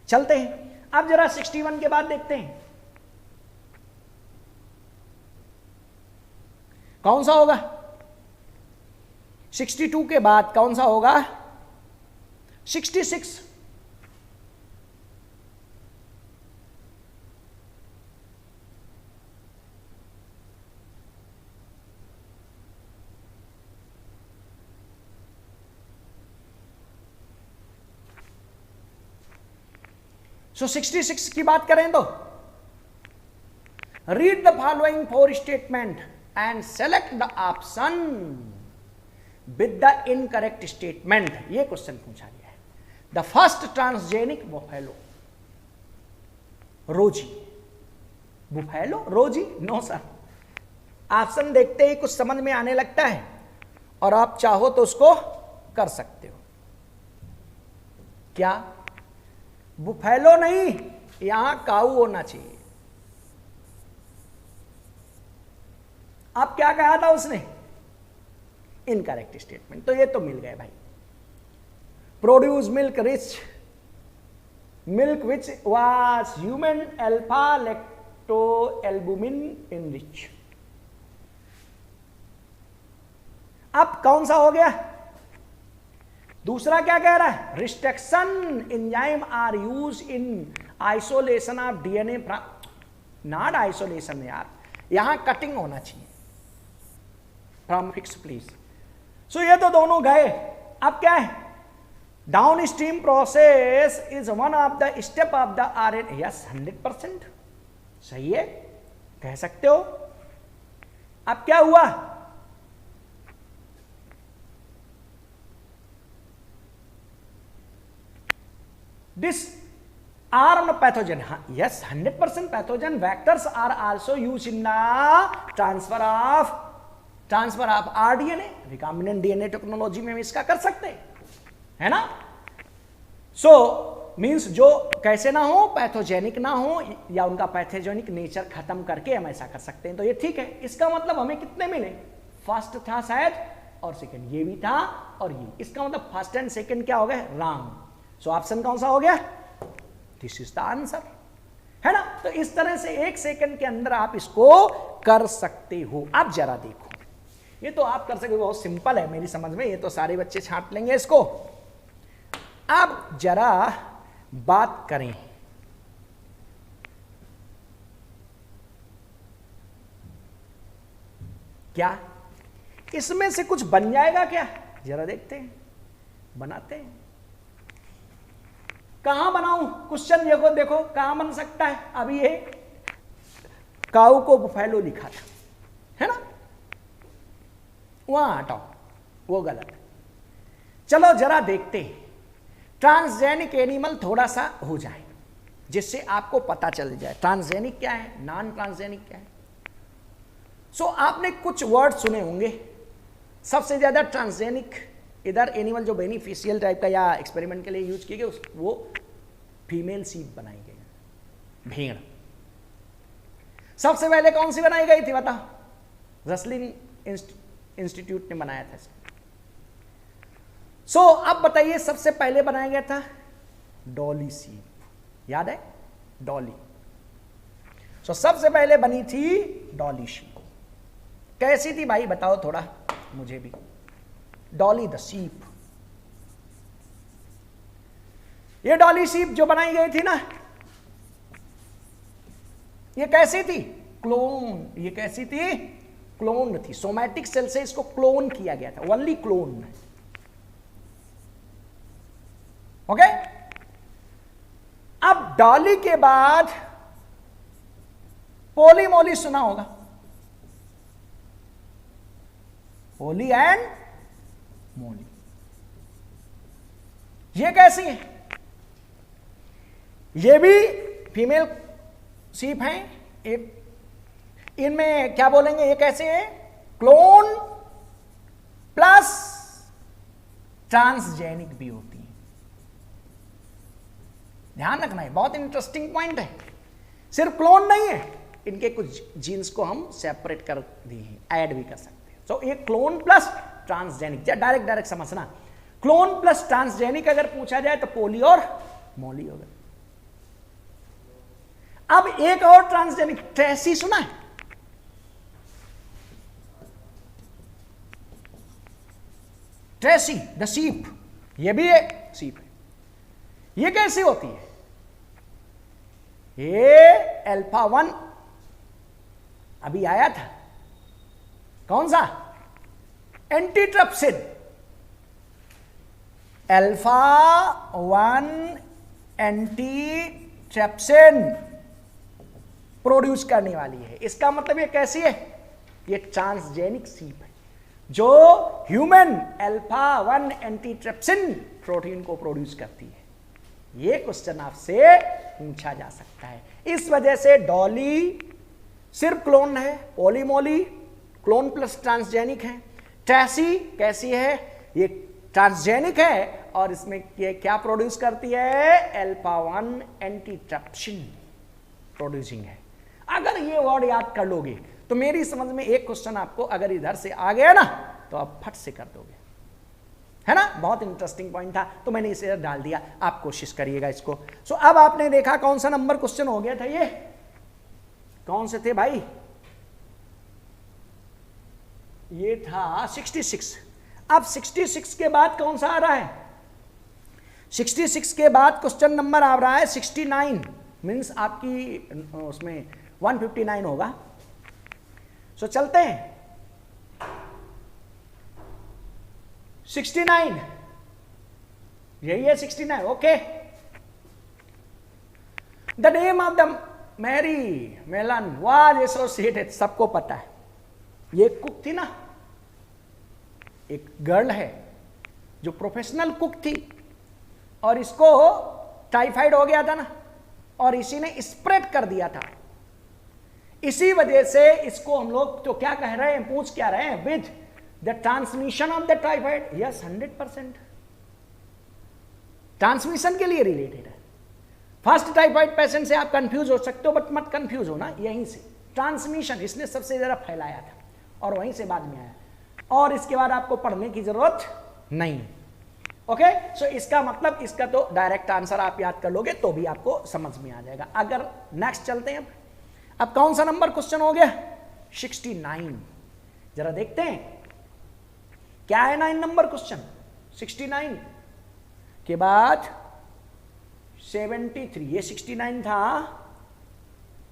चलते हैं, अब जरा 61 के बाद देखते हैं कौन सा होगा। 62 के बाद कौन सा होगा? 66। सो 66 की बात करें तो read the following 4 statement and select the option with the incorrect statement. ये क्वेश्चन पूछा गया है। द फर्स्ट ट्रांसजेनिक बुफेलो, रोजी, बुफेलो रोजी, नो सर। ऑप्शन देखते ही कुछ समझ में आने लगता है और आप चाहो तो उसको कर सकते हो। क्या बुफेलो नहीं, यहां काऊ होना चाहिए। अब क्या कहा था उसने, इनकरेक्ट स्टेटमेंट, तो ये तो मिल गए भाई। Produce milk rich milk which was human alpha lacto albumin in rich. अब कौन सा हो गया, दूसरा क्या कह रहा है, restriction enzyme are use in isolation of DNA from, not isolation यार, यहां कटिंग होना चाहिए फ्रॉम फिक्स प्लीज। सो ये तो दोनों गए। अब क्या है, down stream process is one of the step of the RNA. Yes 100% सही है, कह सकते हो। अब क्या हुआ, disarmed pathogen, yes 100% pathogen vectors are also used in the transfer of rDNA, recombinant DNA technology में हम इसका कर सकते हैं, है ना। सो मीन्स जो कैसे ना हो, पैथोजेनिक ना हो या उनका पैथोजेनिक नेचर खत्म करके हम ऐसा कर सकते हैं, तो ये ठीक है। इसका मतलब हमें कितने मिले, फर्स्ट था शायद और सेकंड, ये भी था और ये, इसका मतलब फर्स्ट एंड सेकंड क्या हो गए, रॉन्ग। सो ऑप्शन कौन सा हो गया, दिस इज द आंसर, है ना। तो इस तरह से 1 सेकंड के अंदर आप इसको कर सकते हो। अब जरा देखो, ये तो आप कर सकते हो, बहुत सिंपल है मेरी समझ में, ये तो सारे बच्चे छांट लेंगे इसको। अब जरा बात करें, क्या इसमें से कुछ बन जाएगा क्या, जरा देखते हैं, बनाते हैं। कहां बनाऊं क्वेश्चन, देखो देखो कहां बन सकता है। अभी ये काऊ को बुफेलो लिखा था, है ना, वहां हटाओ, वो गलत है। चलो जरा देखते हैं, ट्रांसजेनिक एनिमल थोड़ा सा हो जाए जिससे आपको पता चल जाए ट्रांसजेनिक क्या है, नॉन ट्रांसजेनिक क्या है। सो आपने कुछ वर्ड सुने होंगे। सबसे ज्यादा ट्रांसजेनिक इधर एनिमल जो बेनिफिशियल टाइप का या एक्सपेरिमेंट के लिए यूज किए गए, वो फीमेल सीप बनाई गई, भेड़। सबसे पहले कौन सी बनाई गई थी बताओ, रसलिन इंस्टीट्यूट ने बनाया था इसको। सो अब बताइए सबसे पहले बनाया गया था डॉली सीप, याद है डॉली। सो सबसे पहले बनी थी डॉली सीप। कैसी थी भाई बताओ थोड़ा मुझे भी, डॉली द सीप। ये डॉली सीप जो बनाई गई थी ना, ये कैसी थी, क्लोन। ये कैसी थी, क्लोन थी। सोमैटिक सेल से इसको क्लोन किया गया था, ओनली क्लोन। ओके। अब डॉली के बाद पोली मोली सुना होगा, पोली एंड मोली। ये कैसी है, ये भी फीमेल सीप हैं। एक इनमें क्या बोलेंगे, ये कैसे है, क्लोन प्लस ट्रांसजेनिक भी होती है। ध्यान रखना है, बहुत इंटरेस्टिंग पॉइंट है। सिर्फ क्लोन नहीं है, इनके कुछ जीन्स को हम सेपरेट कर दिए हैं, ऐड भी कर सकते हैं। सो ये क्लोन प्लस ट्रांसजेनिक, डायरेक्ट समझना, क्लोन प्लस ट्रांसजेनिक अगर पूछा जाए तो पोली और मोली होगा। अब एक और ट्रांसजेनिक, ट्रेसी सुना है, ट्रेसी द सीप, ये भी है सीप है। ये कैसी होती है, ये अल्फा 1 अभी आया था, कौन सा, एंटीट्रिप्सिन। अल्फा 1 एंटीट्रिप्सिन प्रोड्यूस करने वाली है। इसका मतलब ये कैसी है, ये ट्रांसजेनिक सीप है जो ह्यूमन अल्फा 1 एंटीट्रिप्सिन प्रोटीन को प्रोड्यूस करती है। ये क्वेश्चन आपसे पूछा जा सकता है। इस वजह से डॉली सिर्फ क्लोन है, पॉलीमोली क्लोन प्लस ट्रांसजेनिक है, ट्रैसी कैसी है, ये ट्रांसजेनिक है और इसमें ये क्या प्रोड्यूस करती है, अल्फा 1 एंटीट्रिप्सिन प्रोड्यूसिंग है। अगर ये वर्ड याद कर लोगे तो मेरी समझ में एक क्वेश्चन आपको अगर इधर से आ गया ना तो आप फट से कर दोगे, है ना। बहुत इंटरेस्टिंग पॉइंट था तो मैंने इसे डाल दिया, आप कोशिश करिएगा इसको। सो अब आपने देखा कौन सा नंबर क्वेश्चन हो गया था, ये कौन से थे भाई, ये था 66। अब 66 के बाद कौन सा आ रहा है, 66 के बाद क्वेश्चन नंबर आ रहा है 69, मीन्स आपकी उसमें 159 होगा। सो चलते हैं 69, यही है 69, okay. The name of the Mary Mallon was associated, सबको पता है, ये कुक थी ना, एक गर्ल है जो प्रोफेशनल कुक थी और इसको टाइफाइड हो गया था ना और इसी ने स्प्रेड कर दिया था। इसी वजह से इसको हम लोग तो क्या कह रहे हैं, पूछ क्या रहे हैं, with the transmission of the typhoid, yes 100% transmission के लिए रिलेटेड है। फर्स्ट टाइफाइड पेशेंट से आप कंफ्यूज हो सकते हो, बट मत कंफ्यूज हो ना, यहीं से ट्रांसमिशन इसने सबसे ज्यादा फैलाया था और वहीं से बाद में आया, और इसके बाद आपको पढ़ने की जरूरत नहीं। ओके, सो इसका मतलब इसका तो डायरेक्ट आंसर आप याद कर लोगे तो भी आपको समझ में आ जाएगा। अगर नेक्स्ट चलते हैं, अब कौन सा नंबर क्वेश्चन हो गया, 69। जरा देखते हैं क्या है 9 नंबर क्वेश्चन। 69 के बाद 73, ये 69 था,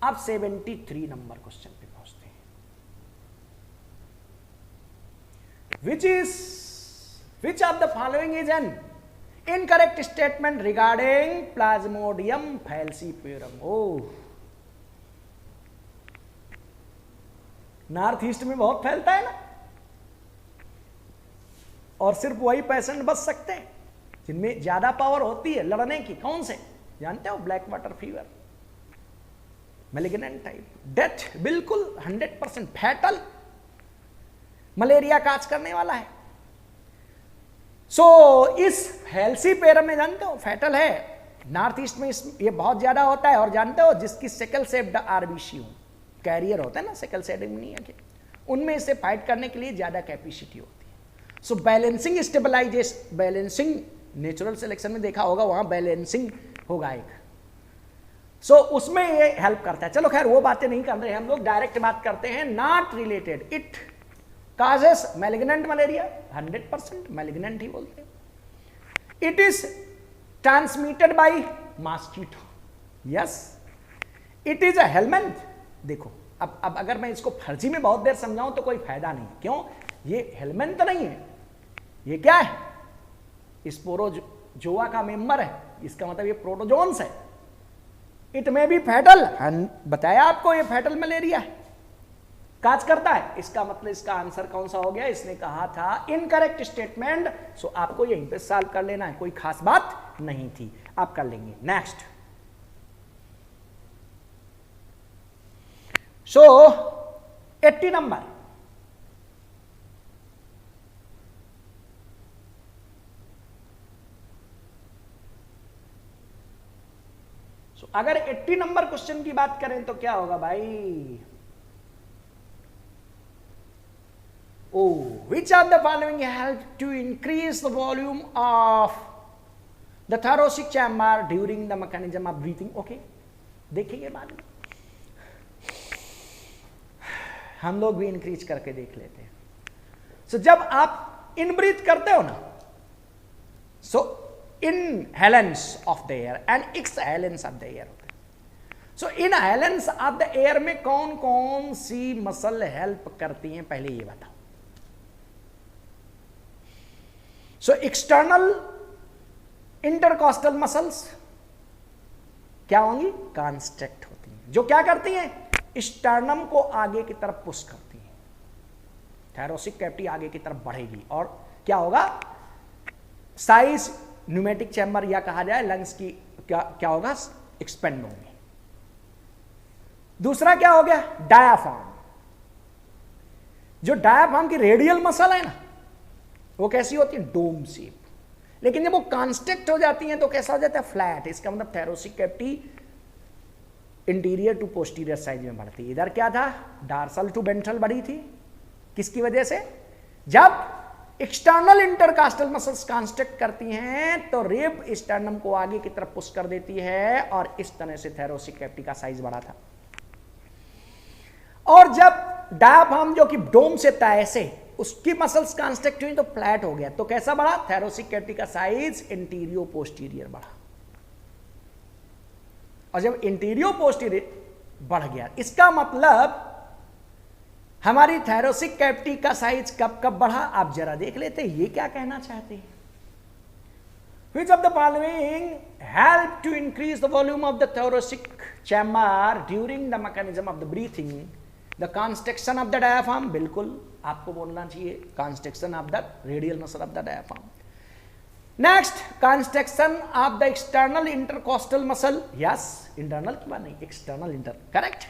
अब 73 नंबर क्वेश्चन पे पहुंचते हैं। Which of the following is an incorrect statement regarding Plasmodium falciparum? Oh, north east में बहुत फैलता है ना, और सिर्फ वही पेशेंट बच सकते हैं जिनमें ज्यादा पावर होती है लड़ने की। कौन से जानते हो, black water fever, malignant type, death बिल्कुल 100% फैटल, मलेरिया काज करने वाला है। सो इस फैल्सीपेरम में जानते हो फैटल है, नॉर्थ ईस्ट में ये बहुत ज्यादा होता है। और जानते हो जिसकी सिकल सेप्ड आरबीसी कैरियर होता है ना सिकल सेल एनीमिया के, उनमें इसे फाइट करने के लिए ज्यादा कैपेसिटी होती है। So balancing stabilisation, balancing natural selection में देखा होगा, वहां बैलेंसिंग होगा एक, सो उसमें ये हेल्प करता है। चलो खैर वो बातें नहीं कर रहे हैं हम लोग, डायरेक्ट बात करते हैं। Not related, it causes malignant malaria, 100% malignant ही बोलते हैं। It is transmitted by mosquito, yes. It is a helminth. देखो अब अगर मैं इसको फर्जी में बहुत देर समझाऊं तो कोई फायदा नहीं, क्यों, ये हेलमेंथ तो नहीं है, ये क्या है, स्पोरोजोआ का मेंबर है, इसका मतलब ये प्रोटोजोन्स है। इट में भी फैटल, बताया आपको ये फैटल मलेरिया है, काज करता है। इसका मतलब इसका आंसर कौन सा हो गया, इसने कहा था इनकरेक्ट स्टेटमेंट। सो आपको यहीं पे सॉल्व कर लेना है, कोई खास बात नहीं थी, आप कर लेंगे। नेक्स्ट, सो 80 नंबर, सो अगर 80 नंबर क्वेश्चन की बात करें तो क्या होगा भाई, which of the following help to increase the volume of the thoracic chamber during the mechanism of breathing? Okay, देखेंगे बाद में, हम लोग भी इंक्रीज करके देख लेते हैं। सो जब आप इन ब्रीथ करते हो ना, so inhalance of the air and exhalance of the air होता है। So inhalance of the air में कौन कौन सी मसल हेल्प करती हैं, पहले ये बताओ। सो एक्सटर्नल इंटरकॉस्टल मसल्स क्या होंगी, कॉन्स्ट्रिक्ट होती हैं, जो क्या करती हैं, स्टर्नम को आगे की तरफ पुश करती हैं। थैरोसिक कैविटी आगे की तरफ बढ़ेगी और क्या होगा, साइज न्यूमेटिक चैम्बर या कहा जाए लंग्स की क्या होगा, एक्सपेंड होंगे। दूसरा क्या हो गया, डायाफ्राम। जो डायाफ्राम की रेडियल मसल है ना, वो कैसी होती है, डोम शेप, लेकिन जब वो कॉन्स्ट्रिक्ट हो जाती हैं तो कैसा हो जाता है, फ्लैट। इसका मतलब thoracic cavity anterior to posterior size में बढ़ती है। इधर क्या था, डार्सल टू वेंट्रल बढ़ी थी, किसकी वजह से, जब एक्सटर्नल इंटरकास्टल मसल्स कॉन्स्ट्रिक्ट करती हैं तो रिब स्टर्नम को आगे की तरफ पुश कर देती है और इस तरह से थैरोसिक कैविटी का साइज बढ़ा था। और जब डायाफ्राम जो कि डोम से था ऐसे, उसकी मसल्स कॉन्स्ट्रिक्ट हुई तो फ्लैट हो गया, तो कैसा बढ़ा, थैरोसिक कैविटी का साइज इंटीरियो पोस्टीरियर बढ़ा। और जब इंटीरियो पोस्टीरियर बढ़ गया, इसका मतलब हमारी थैरोसिक कैविटी का साइज कब कब बढ़ा, आप जरा देख लेते ये क्या कहना चाहते हैं। Which of the following help to increase the volume of the thoracic chamber during the mechanism of the breathing? The constriction of the diaphragm, बिल्कुल आपको बोलना चाहिए constriction of the radial muscle of the diaphragm. Next, constriction of the external intercostal muscle. Yes, internal की बात नहीं, external inter, correct.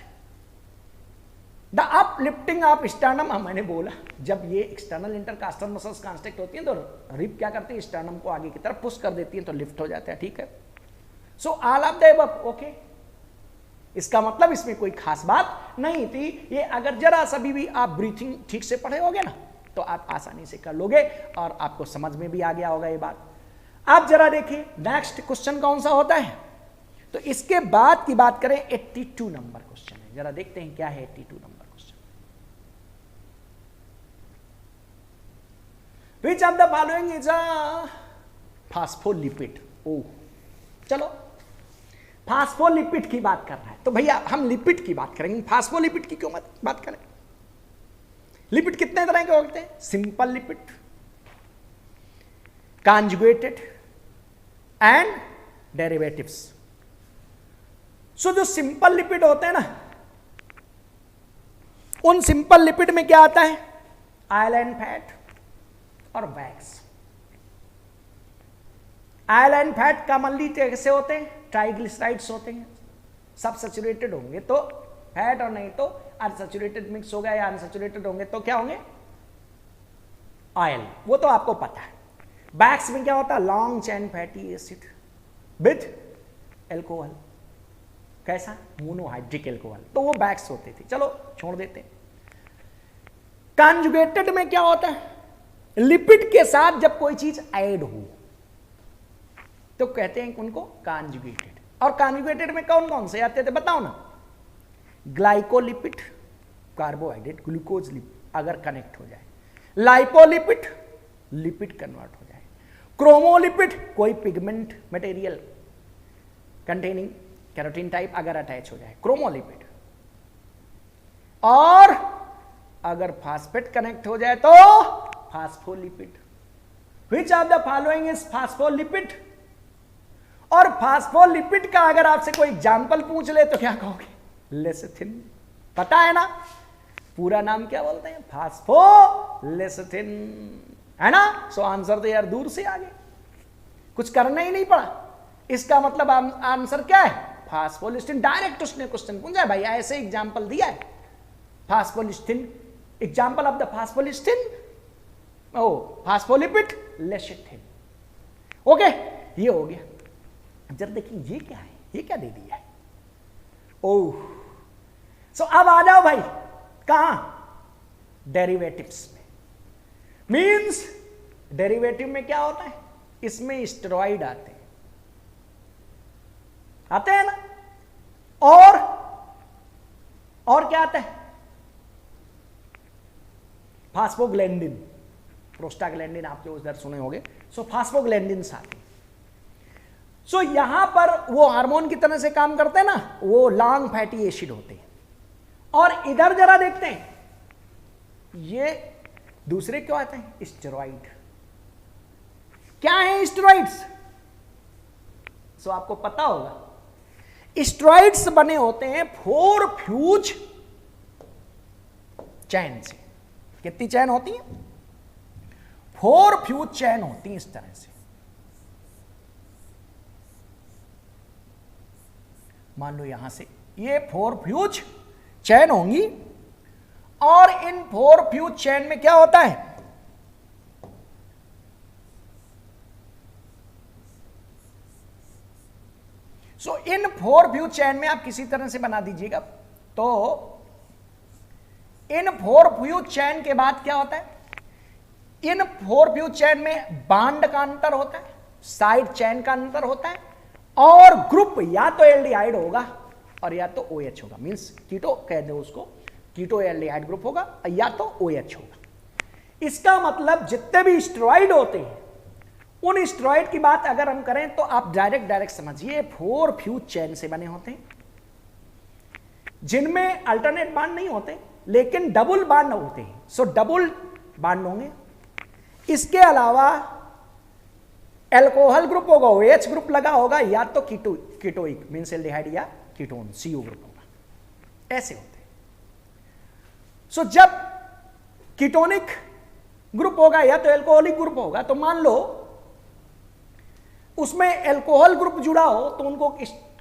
The uplifting of sternum, मैंने बोला जब ये एक्सटर्नल इंटरकास्टल मसल्स कॉन्स्ट्रिक्ट होती हैं तो रिब क्या करती है, स्टर्नम को आगे की तरफ पुश कर देती है तो लिफ्ट हो जाता है, ठीक है। सो all of the above, okay. इसका मतलब इसमें कोई खास बात नहीं थी। ये अगर जरा सभी भी आप ब्रीथिंग ठीक से पढ़े होगे ना तो आप आसानी से कर लोगे और आपको समझ में भी आ गया होगा ये बात। आप जरा देखिए नेक्स्ट क्वेश्चन कौन सा होता है, तो इसके बाद की बात करें 82 नंबर क्वेश्चन है, जरा देखते हैं क्या है 82 number question. Which of the following is a phospholipid? ओह, चलो फास्फोलिपिड की बात कर रहा है तो भैया हम लिपिड की बात करेंगे, फास्फोलिपिड की क्यों मत बात करें। लिपिड कितने तरह के होते हैं, simple lipid, conjugated and derivatives. So जो सिंपल लिपिड होते हैं ना, उन सिंपल लिपिड में क्या आता है, ऑयल एंड फैट और wax. Oil and fat commonly कैसे होते हैं, ट्राइग्लिसराइड्स होते हैं, सब सैचुरेटेड होंगे तो फैट और नहीं तो अनसैचुरेटेड मिक्स होगा या अनसैचुरेटेड होंगे तो क्या होंगे, ऑयल, वो तो आपको पता है। वैक्स में क्या होता है, long chain fatty acid with alcohol, कैसा, मोनोहाइड्रिक एल्कोहल, तो वो वैक्स होते थे, चलो छोड़ देते हैं। कॉन्जुगेटेड में क्या होता है, लिपिड के साथ जब कोई चीज ऐड हो तो कहते हैं उनको कॉन्जुगेटेड। और कॉन्जुगेटेड में कौन कौन से आते थे बताओ ना, ग्लाइकोलिपिड, कार्बोहाइड्रेट, ग्लूकोज लिपिड अगर कनेक्ट हो जाए, लाइपोलिपिड, लिपिड कन्वर्ट हो जाए, क्रोमोलिपिड, कोई pigment material containing carotene type अगर अटैच हो जाए, क्रोमोलिपिड, और अगर फास्फेट कनेक्ट हो जाए तो phospholipid. Which of the following is phospholipid? और फास्फोलिपिड का अगर आपसे कोई एग्जाम्पल पूछ ले तो क्या कहोगे, लेसिथिन, पता है ना पूरा नाम क्या बोलते हैं, फास्फोलेसिथिन, है ना। सो आंसर तो यार दूर से आ गए, कुछ करना ही नहीं पड़ा। इसका मतलब आंसर क्या है, फास्फोलिस्टिन। डायरेक्ट उसने क्वेश्चन पूछा है भाई, ऐसे एग्जाम्पल दिया है, फास्फोलिस्टिन, एग्जाम्पल ऑफ द फास्फोलिस्टिन, ओ फास्फोलिपिड, लेसिथिन, ओके, ये हो गया। जरा देखिए ये क्या है, ये क्या दे दिया है, ओह। सो अब आ जाओ भाई कहां, डेरिवेटिव्स में। मींस डेरिवेटिव में क्या होता है, इसमें स्टेरॉइड आते हैं ना, और क्या आता है, फास्फोग्लैंडिन, प्रोस्टाग्लैंडिन आप जो उधर सुने होंगे, सो फास्फोग्लैंडिन आते हैं। सो यहां पर वो हार्मोन की तरह से काम करते हैं ना, वो लॉन्ग फैटी एसिड होते हैं। और इधर जरा देखते हैं, ये दूसरे क्यों आते हैं, स्टेरॉइड। क्या है स्टेरॉइड्स, सो आपको पता होगा, स्टेरॉइड्स बने होते हैं 4 फ्यूज चैन से। कितनी चेन होती है? 4 फ्यूज चेन होती है इस तरह से। मान लो यहां से ये 4 फ्यूज चेन होंगी और इन 4 फ्यूज चेन में क्या होता है? सो इन 4 फ्यूज चेन में आप किसी तरह से बना दीजिएगा। तो इन 4 फ्यूज चेन के बाद क्या होता है? इन 4 फ्यूज चेन में बांड का अंतर होता है, साइड चेन का अंतर होता है, और ग्रुप या तो एल्डिहाइड होगा और या तो OH होगा। मींस कीटो कह दो उसको, कीटो एल्डिहाइड ग्रुप होगा या तो OH होगा। इसका मतलब जितने भी स्टेरॉइड होते हैं उन स्टेरॉइड की बात अगर हम करें तो आप डायरेक्ट समझिए 4 फ्यूज चेन से बने होते हैं जिनमें अल्टरनेट बांड नहीं होते लेकिन डबल बांड होते हैं। सो डबल बांड होंगे। इसके अलावा अल्कोहल ग्रुप होगा, OH ग्रुप लगा होगा, या तो कीटोइक मींस एल्डिहाइड या कीटोन CO ग्रुप होगा। ऐसे होते हैं। सो जब कीटोनिक ग्रुप होगा या तो अल्कोहलिक ग्रुप होगा, तो मान लो उसमें अल्कोहल ग्रुप जुड़ा हो तो उनको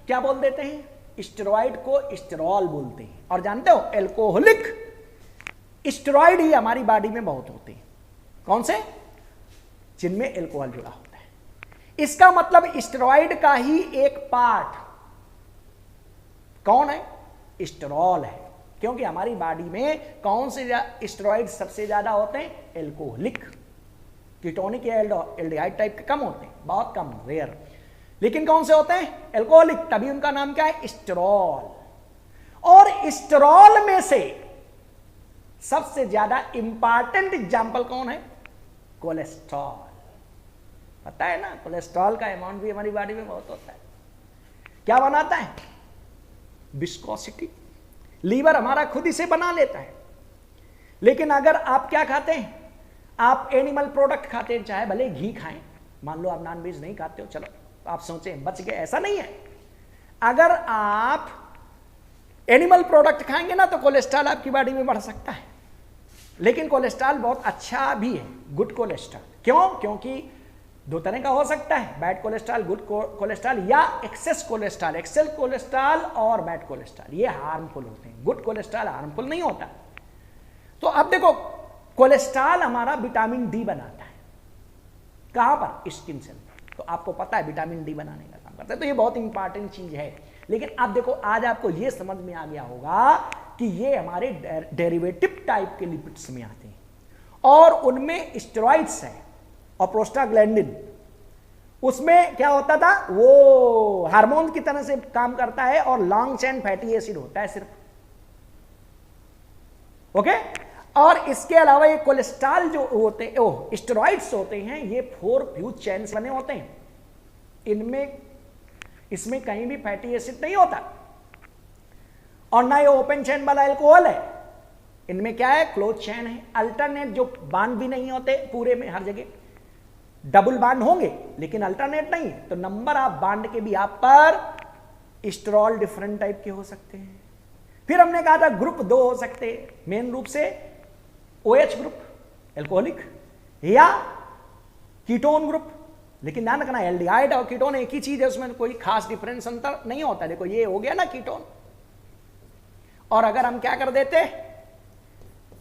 क्या बोल देते हैं? स्टेरॉइड को स्टेरॉल बोलते हैं। और जानते हो अल्कोहलिक स्टेरॉइड ही हमारी बॉडी में बहुत होते हैं। कौन से? जिनमें अल्कोहल जुड़ा होता है। इसका मतलब स्टेरॉइड का ही एक पार्ट कौन है? स्टेरॉल है। क्योंकि हमारी बॉडी में कौन से स्टेरॉइड सबसे ज्यादा होते हैं? अल्कोहलिक। कीटोनिक या एल्डिहाइड टाइप के कम होते हैं, बहुत कम, रेयर। लेकिन कौन से होते हैं? अल्कोहलिक। तभी उनका नाम क्या है? स्टेरॉल। और स्टेरॉल में से सबसे ज्यादा इंपॉर्टेंट एग्जाम्पल कौन है? कोलेस्ट्रॉल। पता है ना, कोलेस्ट्रॉल का अमाउंट भी हमारी बॉडी में बहुत होता है। क्या बनाता है? विस्कोसिटी। लीवर हमारा खुद इसे बना लेता है। लेकिन अगर आप क्या खाते हैं? आप एनिमल प्रोडक्ट खाते हैं, चाहे भले घी खाएं। मान लो आप नॉनवेज नहीं खाते हो, चलो आप सोचें बच गए, ऐसा नहीं है। अगर आप एनिमल प्रोडक्ट खाएंगे ना तो कोलेस्ट्रॉल आपकी बॉडी में बढ़ सकता है। लेकिन कोलेस्ट्रॉल बहुत अच्छा भी है, गुड कोलेस्ट्रॉल। क्यों? क्योंकि 2 तरह का हो सकता है, बैड कोलेस्ट्रॉल, गुड कोलेस्ट्रॉल, या एक्सेस कोलेस्ट्रॉल। एक्सेल कोलेस्ट्रॉल और बैड कोलेस्ट्रॉल ये हार्मफुल होते हैं, गुड कोलेस्ट्रॉल हार्मफुल नहीं होता। तो अब देखो, कोलेस्ट्रॉल हमारा विटामिन डी बनाता है। कहां पर? Skin cell. तो आपको पता है विटामिन डी बनाने का काम करता है, तो ये बहुत इंपॉर्टेंट चीज है। लेकिन अब देखो, आज आपको ये समझ में आ गया होगा कि ये हमारे डेरिवेटिव टाइप के लिपिड्स में आते हैं और उनमें स्टेरॉइड्स है और प्रोस्टाग्लैंडिन। उसमें क्या होता था? वो हार्मोन की तरह से काम करता है और लॉन्ग चेन फैटी एसिड होता है सिर्फ। ओके? और इसके अलावा ये कोलेस्ट्रॉल जो होते हैं, स्टेरॉइड्स होते हैं, ये 4 फ्यूज चेन से बने होते हैं। इसमें कहीं भी फैटी एसिड नहीं होता और ना ये ओपन चेन वाला अल्कोहल है। इनमें क्या है? क्लोज चेन है। अल्टरनेट जो बांड भी नहीं होते पूरे में, हर जगह डबल बांड होंगे लेकिन अल्टरनेट नहीं है। तो नंबर ऑफ बांड के भी आप पर स्टेरॉल डिफरेंट टाइप के हो सकते हैं। फिर हमने कहा था ग्रुप 2 हो सकते हैं, मेन रूप से OH ग्रुप अल्कोहलिक या कीटोन ग्रुप। लेकिन ध्यान रखना, एल्डिहाइड और कीटोन एक ही चीज है, उसमें कोई खास डिफरेंस अंतर नहीं होता। देखो ये हो गया ना कीटोन, और अगर हम क्या कर देते,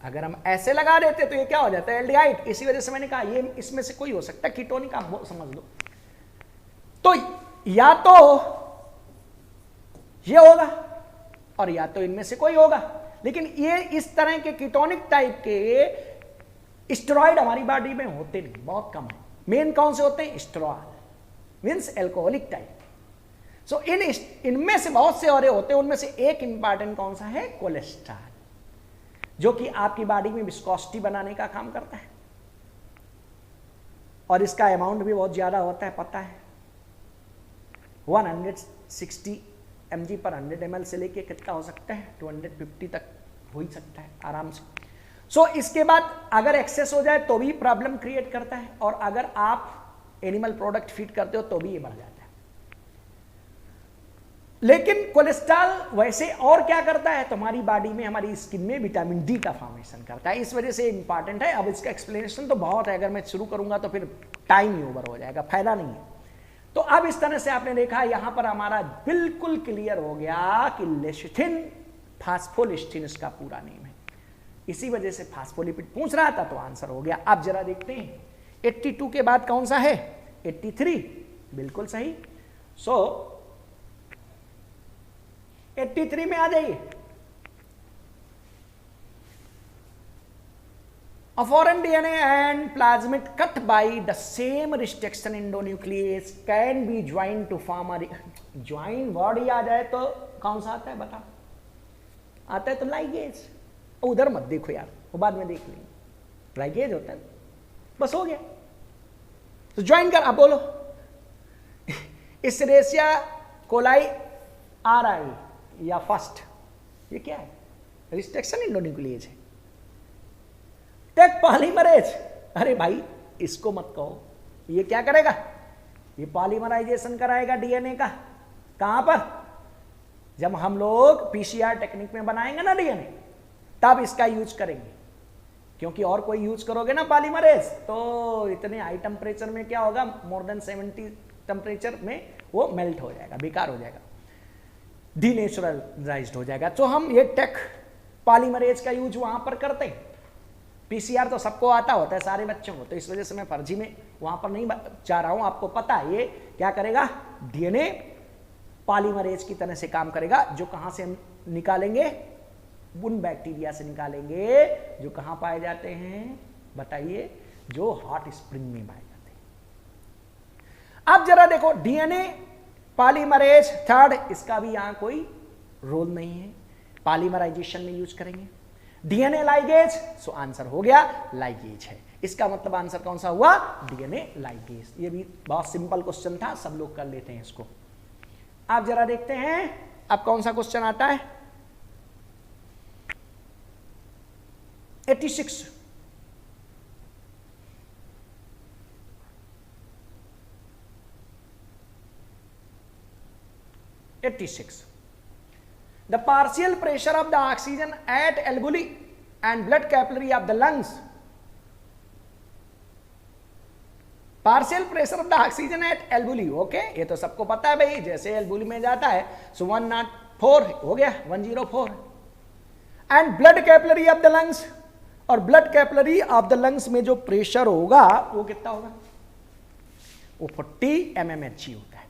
अगर हम ऐसे लगा देते तो ये क्या हो जाता है? एल्डिहाइड। इसी वजह से मैंने कहा ये इसमें से कोई हो सकता है, कीटोनिक आप समझ लो। तो या तो ये होगा और या तो इनमें से कोई होगा। लेकिन ये इस तरह के कीटोनिक टाइप के स्टेरॉइड हमारी बॉडी में होते नहीं, बहुत कम है। मेन कौन से होते हैं? Sterol means alcoholic type. So इनमें से बहुत से और होते हैं, उनमें से एक इंपॉर्टेंट कौन सा है? कोलेस्ट्रॉल, जो कि आपकी बॉडी में विस्कोसिटी बनाने का काम करता है और इसका अमाउंट भी बहुत ज्यादा होता है। पता है 160 mg पर 100 ml से लेके कितना हो सकता है? 250 तक हो ही सकता है आराम से। सो इसके बाद अगर एक्सेस हो जाए तो भी प्रॉब्लम क्रिएट करता है, और अगर आप एनिमल प्रोडक्ट फीड करते हो तो भी ये बढ़ जाता है। लेकिन कोलेस्ट्रॉल वैसे और क्या करता है, तो हमारी बॉडी में, हमारी स्किन में विटामिन डी का फॉर्मेशन करता है, इस वजह से इंपॉर्टेंट है। अब इसका एक्सप्लेनेशन तो बहुत है, अगर मैं शुरू करूंगा तो फिर टाइम ही ओवर हो जाएगा, फायदा नहीं है। तो अब इस तरह से आपने देखा, यहां पर हमारा बिल्कुल क्लियर हो गया कि लेसिथिन फास्फोलिस्टिन इसका पूरा नेम है, इसी वजह से फास्फोलिपिड पूछ रहा था, तो आंसर हो गया। अब जरा देखते हैं 82 के बाद कौन सा है, 83, बिल्कुल सही। सो 83 में आ जाइए। A foreign DNA and plasmid cut by the same restriction endonuclease can be joined to form a join word ही आ जाए तो कौन सा आता है बता, आता है तो लाइगेज। उधर मत देखो यार, वो बाद में देख लेंगे, लाइगेज होता है, बस हो गया। तो ज्वाइन कर, आप बोलो इसेरेशिया कोलाई आ रहा है या फर्स्ट, ये क्या है, रिस्ट्रिक्शन एंडोन्यूक्लिएज है। टेक पॉलीमरेज, अरे भाई इसको मत कहो, ये क्या करेगा, ये पॉलीमराइजेशन कराएगा डीएनए का। कहां पर, जब हम लोग पीसीआर टेक्निक में बनाएंगे ना डीएनए, तब इसका यूज करेंगे, क्योंकि और कोई यूज करोगे ना पॉलीमरेज तो इतने हाई टेम्परेचर में क्या होगा, मोर देन 70 टेम्परेचर में वो मेल्ट हो जाएगा, बेकार हो जाएगा, डीनेचुरलाइज्ड हो जाएगा। तो हम ये टेक पॉलीमरेज का यूज वहां पर करते हैं। पीसीआर तो सबको आता होता है, सारे बच्चों को, तो इस वजह से मैं फर्जी में वहां पर नहीं जा रहा हूं। आपको पता है ये क्या करेगा, डीएनए पॉलीमरेज की तरह से काम करेगा, जो कहां से हम निकालेंगे, उन बैक्टीरिया से निकालेंगे जो कहां पाए जाते हैं, बताइए, जो हॉट स्प्रिंग में पाए जाते हैं। अब जरा देखो, डीएनए पॉलीमरेज थर्ड, इसका भी यहां कोई रोल नहीं है, पॉलीमराइजेशन में यूज करेंगे। डीएनए लाइगेज, सो आंसर हो गया लाइगेज है, इसका मतलब आंसर कौन सा हुआ, डीएनए लाइगेज। ये भी बहुत सिंपल क्वेश्चन था, सब लोग कर लेते हैं इसको। आप जरा देखते हैं अब कौन सा क्वेश्चन आता है, 86। The partial pressure of the oxygen at alveoli and blood capillary of the lungs. Partial pressure of the oxygen at एल्बुली, ओके, ये तो सबको पता है भाई, जैसे एल्बुली में जाता है सो 104 हो गया, 104। And blood capillary of the lungs, और blood capillary of the lungs में जो प्रेशर होगा वो कितना होगा, वो 40 mmHg होता है।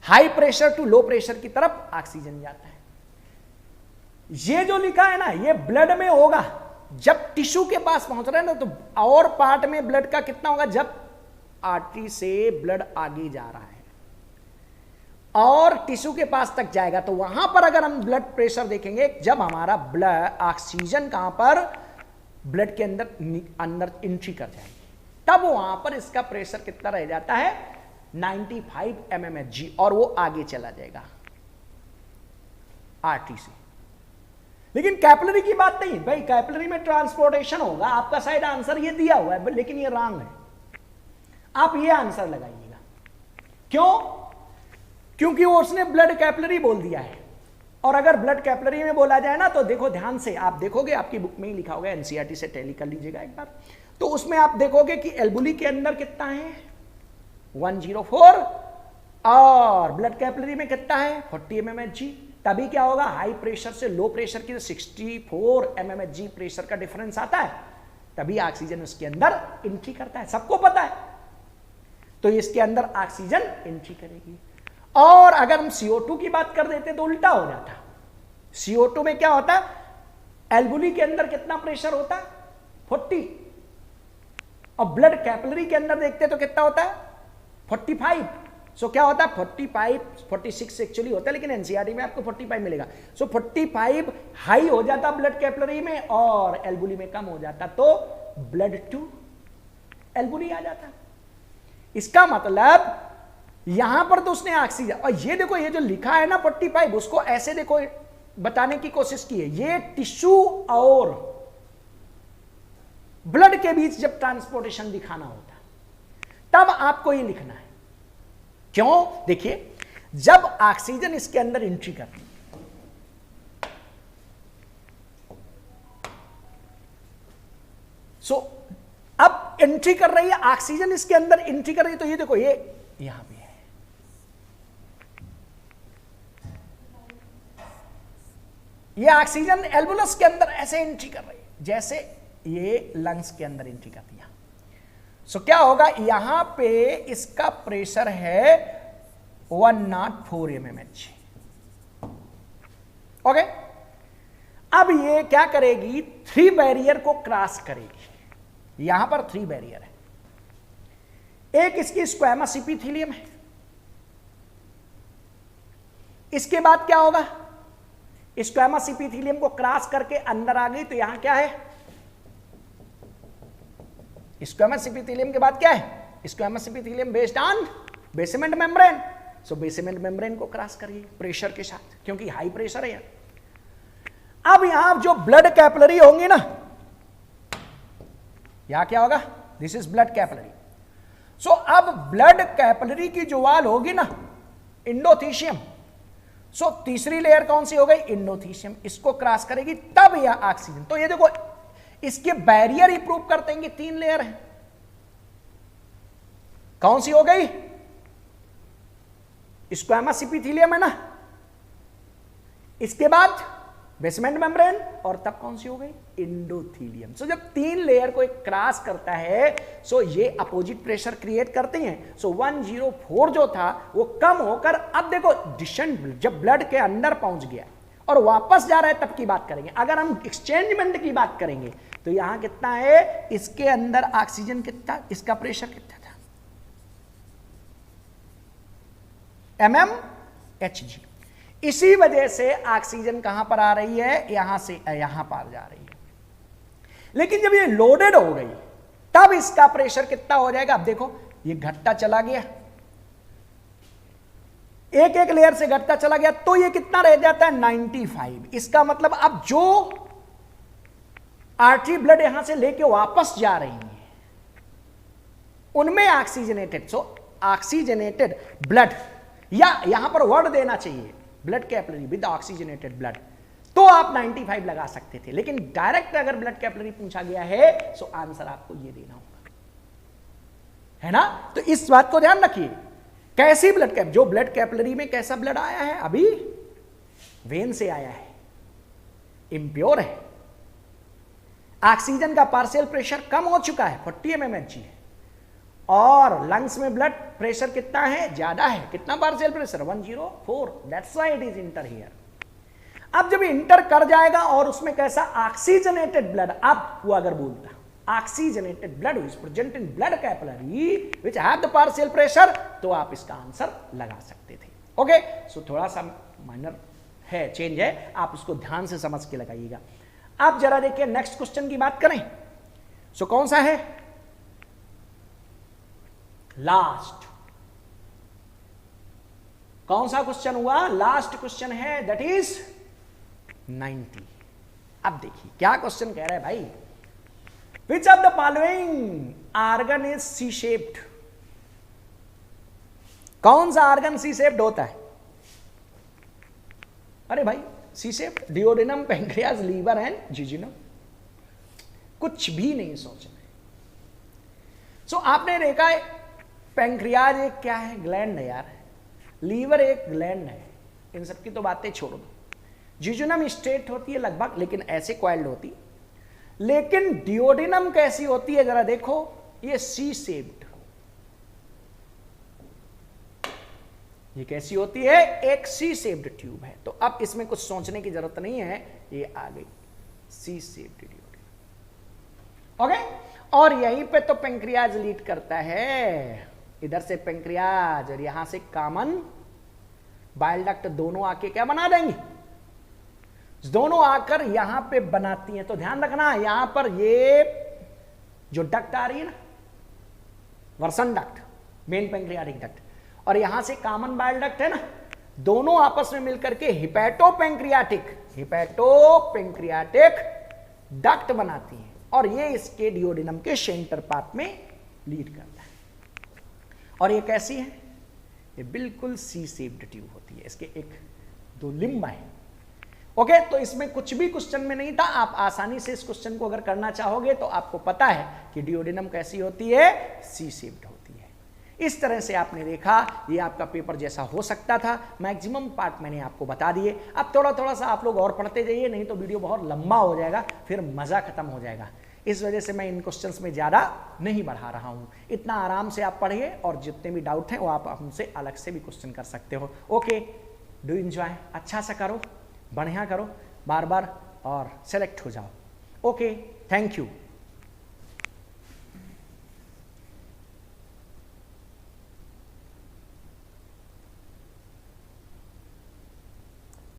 High pressure to low pressure की तरफ ऑक्सीजन जाता है। ये जो लिखा है ना, ये ब्लड में होगा जब टिश्यू के पास पहुंच रहा है ना, तो और पार्ट में ब्लड का कितना होगा, जब आर्टरी से ब्लड आगे जा रहा है और टिश्यू के पास तक जाएगा, तो वहां पर अगर हम ब्लड प्रेशर देखेंगे, जब हमारा ब्लड ऑक्सीजन कहां पर ब्लड के अंदर एंट्री कर जाएगी, तब वहां पर इसका प्रेशर कितना रह जाता है, 95 mmHg, और वो आगे चला जाएगा आर्टरी से। लेकिन कैपिलरी की बात नहीं भाई, कैपिलरी में ट्रांसपोर्टेशन होगा, आपका शायद आंसर ये दिया हुआ है, लेकिन ये रॉन्ग है, आप ये आंसर लगाइएगा। क्यों, क्योंकि वो उसने ब्लड कैपिलरी बोल दिया है, और अगर ब्लड कैपिलरी में बोला जाए ना, तो देखो ध्यान से, आप देखोगे आपकी बुक में ही लिखा होगा, एनसीईआरटी से टैली कर लीजिएगा एक बार, तो उसमें आप देखोगे कि एल्बुली के अंदर कितना है, 104, और ब्लड कैपिलरी में कितना है, 40 mmHg। तभी क्या होगा, हाई प्रेशर से लो प्रेशर की 64 mmHg प्रेशर का डिफरेंस आता है, तभी ऑक्सीजन उसके अंदर एंट्री करता है, सबको पता है। तो इसके अंदर ऑक्सीजन एंट्री करेगी। और अगर हम CO2 की बात कर देते तो उल्टा हो जाता। CO2 में क्या होता है, एल्बुली के अंदर कितना प्रेशर होता है, 40, और ब्लड कैपिलरी के अंदर देखते तो कितना होता है, 45। सो क्या होता है, 45, 46 एक्चुअली होता है, लेकिन एनसीईआरटी में आपको 45 मिलेगा। सो 45 हाई हो जाता ब्लड कैपिलरी में और एल्बुली में कम हो जाता, तो ब्लड टू एल्बुली आ जाता। इसका मतलब यहां पर तो उसने ऑक्सीजन, और ये देखो ये जो लिखा है ना 45, उसको ऐसे देखो बताने की कोशिश की है, ये टिश्यू और ब्लड के बीच जब ट्रांसपोर्टेशन दिखाना होता तब आपको ये लिखना है। क्यों, देखिए जब ऑक्सीजन इसके अंदर एंट्री करती है। अब एंट्री कर रही है ऑक्सीजन, इसके अंदर एंट्री कर रही है, तो ये देखो, ये यहां पे है, ये ऑक्सीजन एल्वुलस के अंदर ऐसे एंट्री कर रही है जैसे ये लंग्स के अंदर एंट्री करती है। क्या होगा, यहां पे इसका प्रेशर है 104 mmHg। ओके, अब ये क्या करेगी, 3 बैरियर को क्रॉस करेगी। यहां पर 3 बैरियर है, एक इसकी स्क्वैमस एपिथेलियम है, इसके बाद क्या होगा, स्क्वैमस एपिथेलियम को क्रॉस करके अंदर आ गई, तो यहां क्या है, स्क्वैमस एपिथेलियम के बाद क्या है, squamous epithelium based on basement membrane. Basement membrane को क्रॉस करिए प्रेशर के साथ, क्योंकि हाई प्रेशर है यहां। अब यहां जो ब्लड कैपिलरी होंगी ना, यहां क्या होगा, दिस इज ब्लड कैपिलरी। अब ब्लड कैपिलरी की जो वाल होगी ना, इंडोथीशियम, तीसरी लेयर कौन सी हो गई, इंडोथीशियम, इसको क्रॉस करेगी, तब यह ऑक्सीजन। तो ये देखो, इसके बैरियर ही प्रूव करते हैं कि 3 लेयर है। कौन सी हो गई, स्क्वैमस एपिथेलियम है ना, इसके बाद बेसमेंट मेम्ब्रेन, और तब कौन सी हो गई, इंडोथीलियम। जब 3 लेयर को एक क्रॉस करता है, ये अपोजिट प्रेशर क्रिएट करते हैं। 104 जो था वो कम होकर, अब देखो डिसेंट, जब ब्लड के अंदर पहुंच गया और वापस जा रहा है, तब की बात करेंगे। अगर हम एक्सचेंजमेंट की बात करेंगे तो यहां कितना है, इसके अंदर ऑक्सीजन कितना, इसका प्रेशर कितना था, mmHg। इसी वजह से ऑक्सीजन कहां पर आ रही है, यहां से यहां पर जा रही है। लेकिन जब ये लोडेड हो गई, तब इसका प्रेशर कितना हो जाएगा। अब देखो, ये घटता चला गया, एक एक लेयर से घटता चला गया, तो ये कितना रह जाता है, 95। इसका मतलब अब जो आर्टरी ब्लड यहां से लेके वापस जा रही है, उनमें ऑक्सीजनेटेड, ऑक्सीजनेटेड ब्लड, या यहां पर वर्ड देना चाहिए blood capillary with oxygenated blood, तो आप 95 लगा सकते थे। लेकिन डायरेक्ट अगर ब्लड कैपिलरी पूछा गया है, तो आंसर आपको ये देना होगा, है ना। तो इस बात को ध्यान रखिए, कैसी ब्लड कैप, जो ब्लड कैपिलरी में कैसा ब्लड आया है, अभी वेन से आया है, इंप्योर है, ऑक्सीजन का पार्शियल प्रेशर कम हो चुका है, 40 mmHg है, और लंग्स में ब्लड प्रेशर कितना है, ज्यादा है, कितना partial pressure, 104, that's why it is inter here. अब जब इंटर कर जाएगा और उसमें कैसा ऑक्सीजनेटेड ब्लड, अब वो अगर बोलता oxygenated blood is present in blood capillary which have the partial pressure, तो आप इसका आंसर लगा सकते थे। ओके, थोड़ा सा माइनर है, चेंज है, आप उसको ध्यान से समझ के लगाइएगा। आप जरा देखिए नेक्स्ट क्वेश्चन की बात करें, कौन सा है, लास्ट, कौन सा क्वेश्चन हुआ, लास्ट क्वेश्चन है, दैट इज 90। अब देखिए क्या क्वेश्चन कह रहा है भाई, which of the following organ is C shaped, कौन सा आर्गन सी शेप्ड होता है। अरे भाई, C shaped, duodenum, pancreas, liver and jejunum, कुछ भी नहीं सोचना है। आपने देखा है, पैंक्रियाज एक क्या है, ग्लैंड है यार, लीवर एक ग्लैंड है, इन सब की तो बातें छोड़ दो। जिजुनम स्ट्रेट होती है लगभग, लेकिन ऐसे क्वाइल्ड होती, लेकिन डिओडिनम कैसी होती है जरा देखो, ये सी शेप्ड, ये कैसी होती है, एक सी शेप्ड ट्यूब है। तो अब इसमें कुछ सोचने की जरूरत नहीं है, ये आ गई सी शेप्ड डिओडिनम। ओके, और यहीं पे तो पेंक्रियाज लीड करता है, इधर से पेंक्रियाज और यहां से कॉमन बाइल डक्ट, दोनों आके क्या बना देंगे, दोनों आकर यहां पे बनाती हैं। तो ध्यान रखना, यहां पर ये जो डक्ट आ रही है ना, Wirsung duct, main pancreatic duct, और यहां से कॉमन बाइल डक्ट है ना, दोनों आपस में मिलकर के हिपैटो पेंक्रियाटिक डक्ट बनाती हैं, और ये इसके डिओडिनम के सेंटर पार्ट में लीड करता है। और ये कैसी है, ये बिल्कुल सी शेप्ड ट्यूब होती है, इसके एक दो लिम्ब हैं। ओके, तो इसमें कुछ भी क्वेश्चन में नहीं था, आप आसानी से इस क्वेश्चन को अगर करना चाहोगे तो आपको पता है कि डिओडेनम कैसी होती है, सी शेप्ड होती है। इस तरह से आपने देखा ये आपका पेपर जैसा हो सकता था, मैक्सिमम पार्ट मैंने आपको बता दिए। अब थोड़ा थोड़ा सा आप लोग और पढ़ते जाइए, नहीं तो वीडियो बहुत लंबा हो जाएगा, फिर मजा खत्म हो जाएगा। इस वजह से मैं इन क्वेश्चंस में ज़्यादा नहीं बढ़ा रहा हूँ। इतना आराम से आप पढ़िए और जितने भी डाउट हैं वो आप हमसे अलग से भी क्वेश्चन कर सकते हो। ओके, डू एंजॉय, अच्छा सा करो, बढ़िया करो बार बार और सेलेक्ट हो जाओ। Okay, thank you.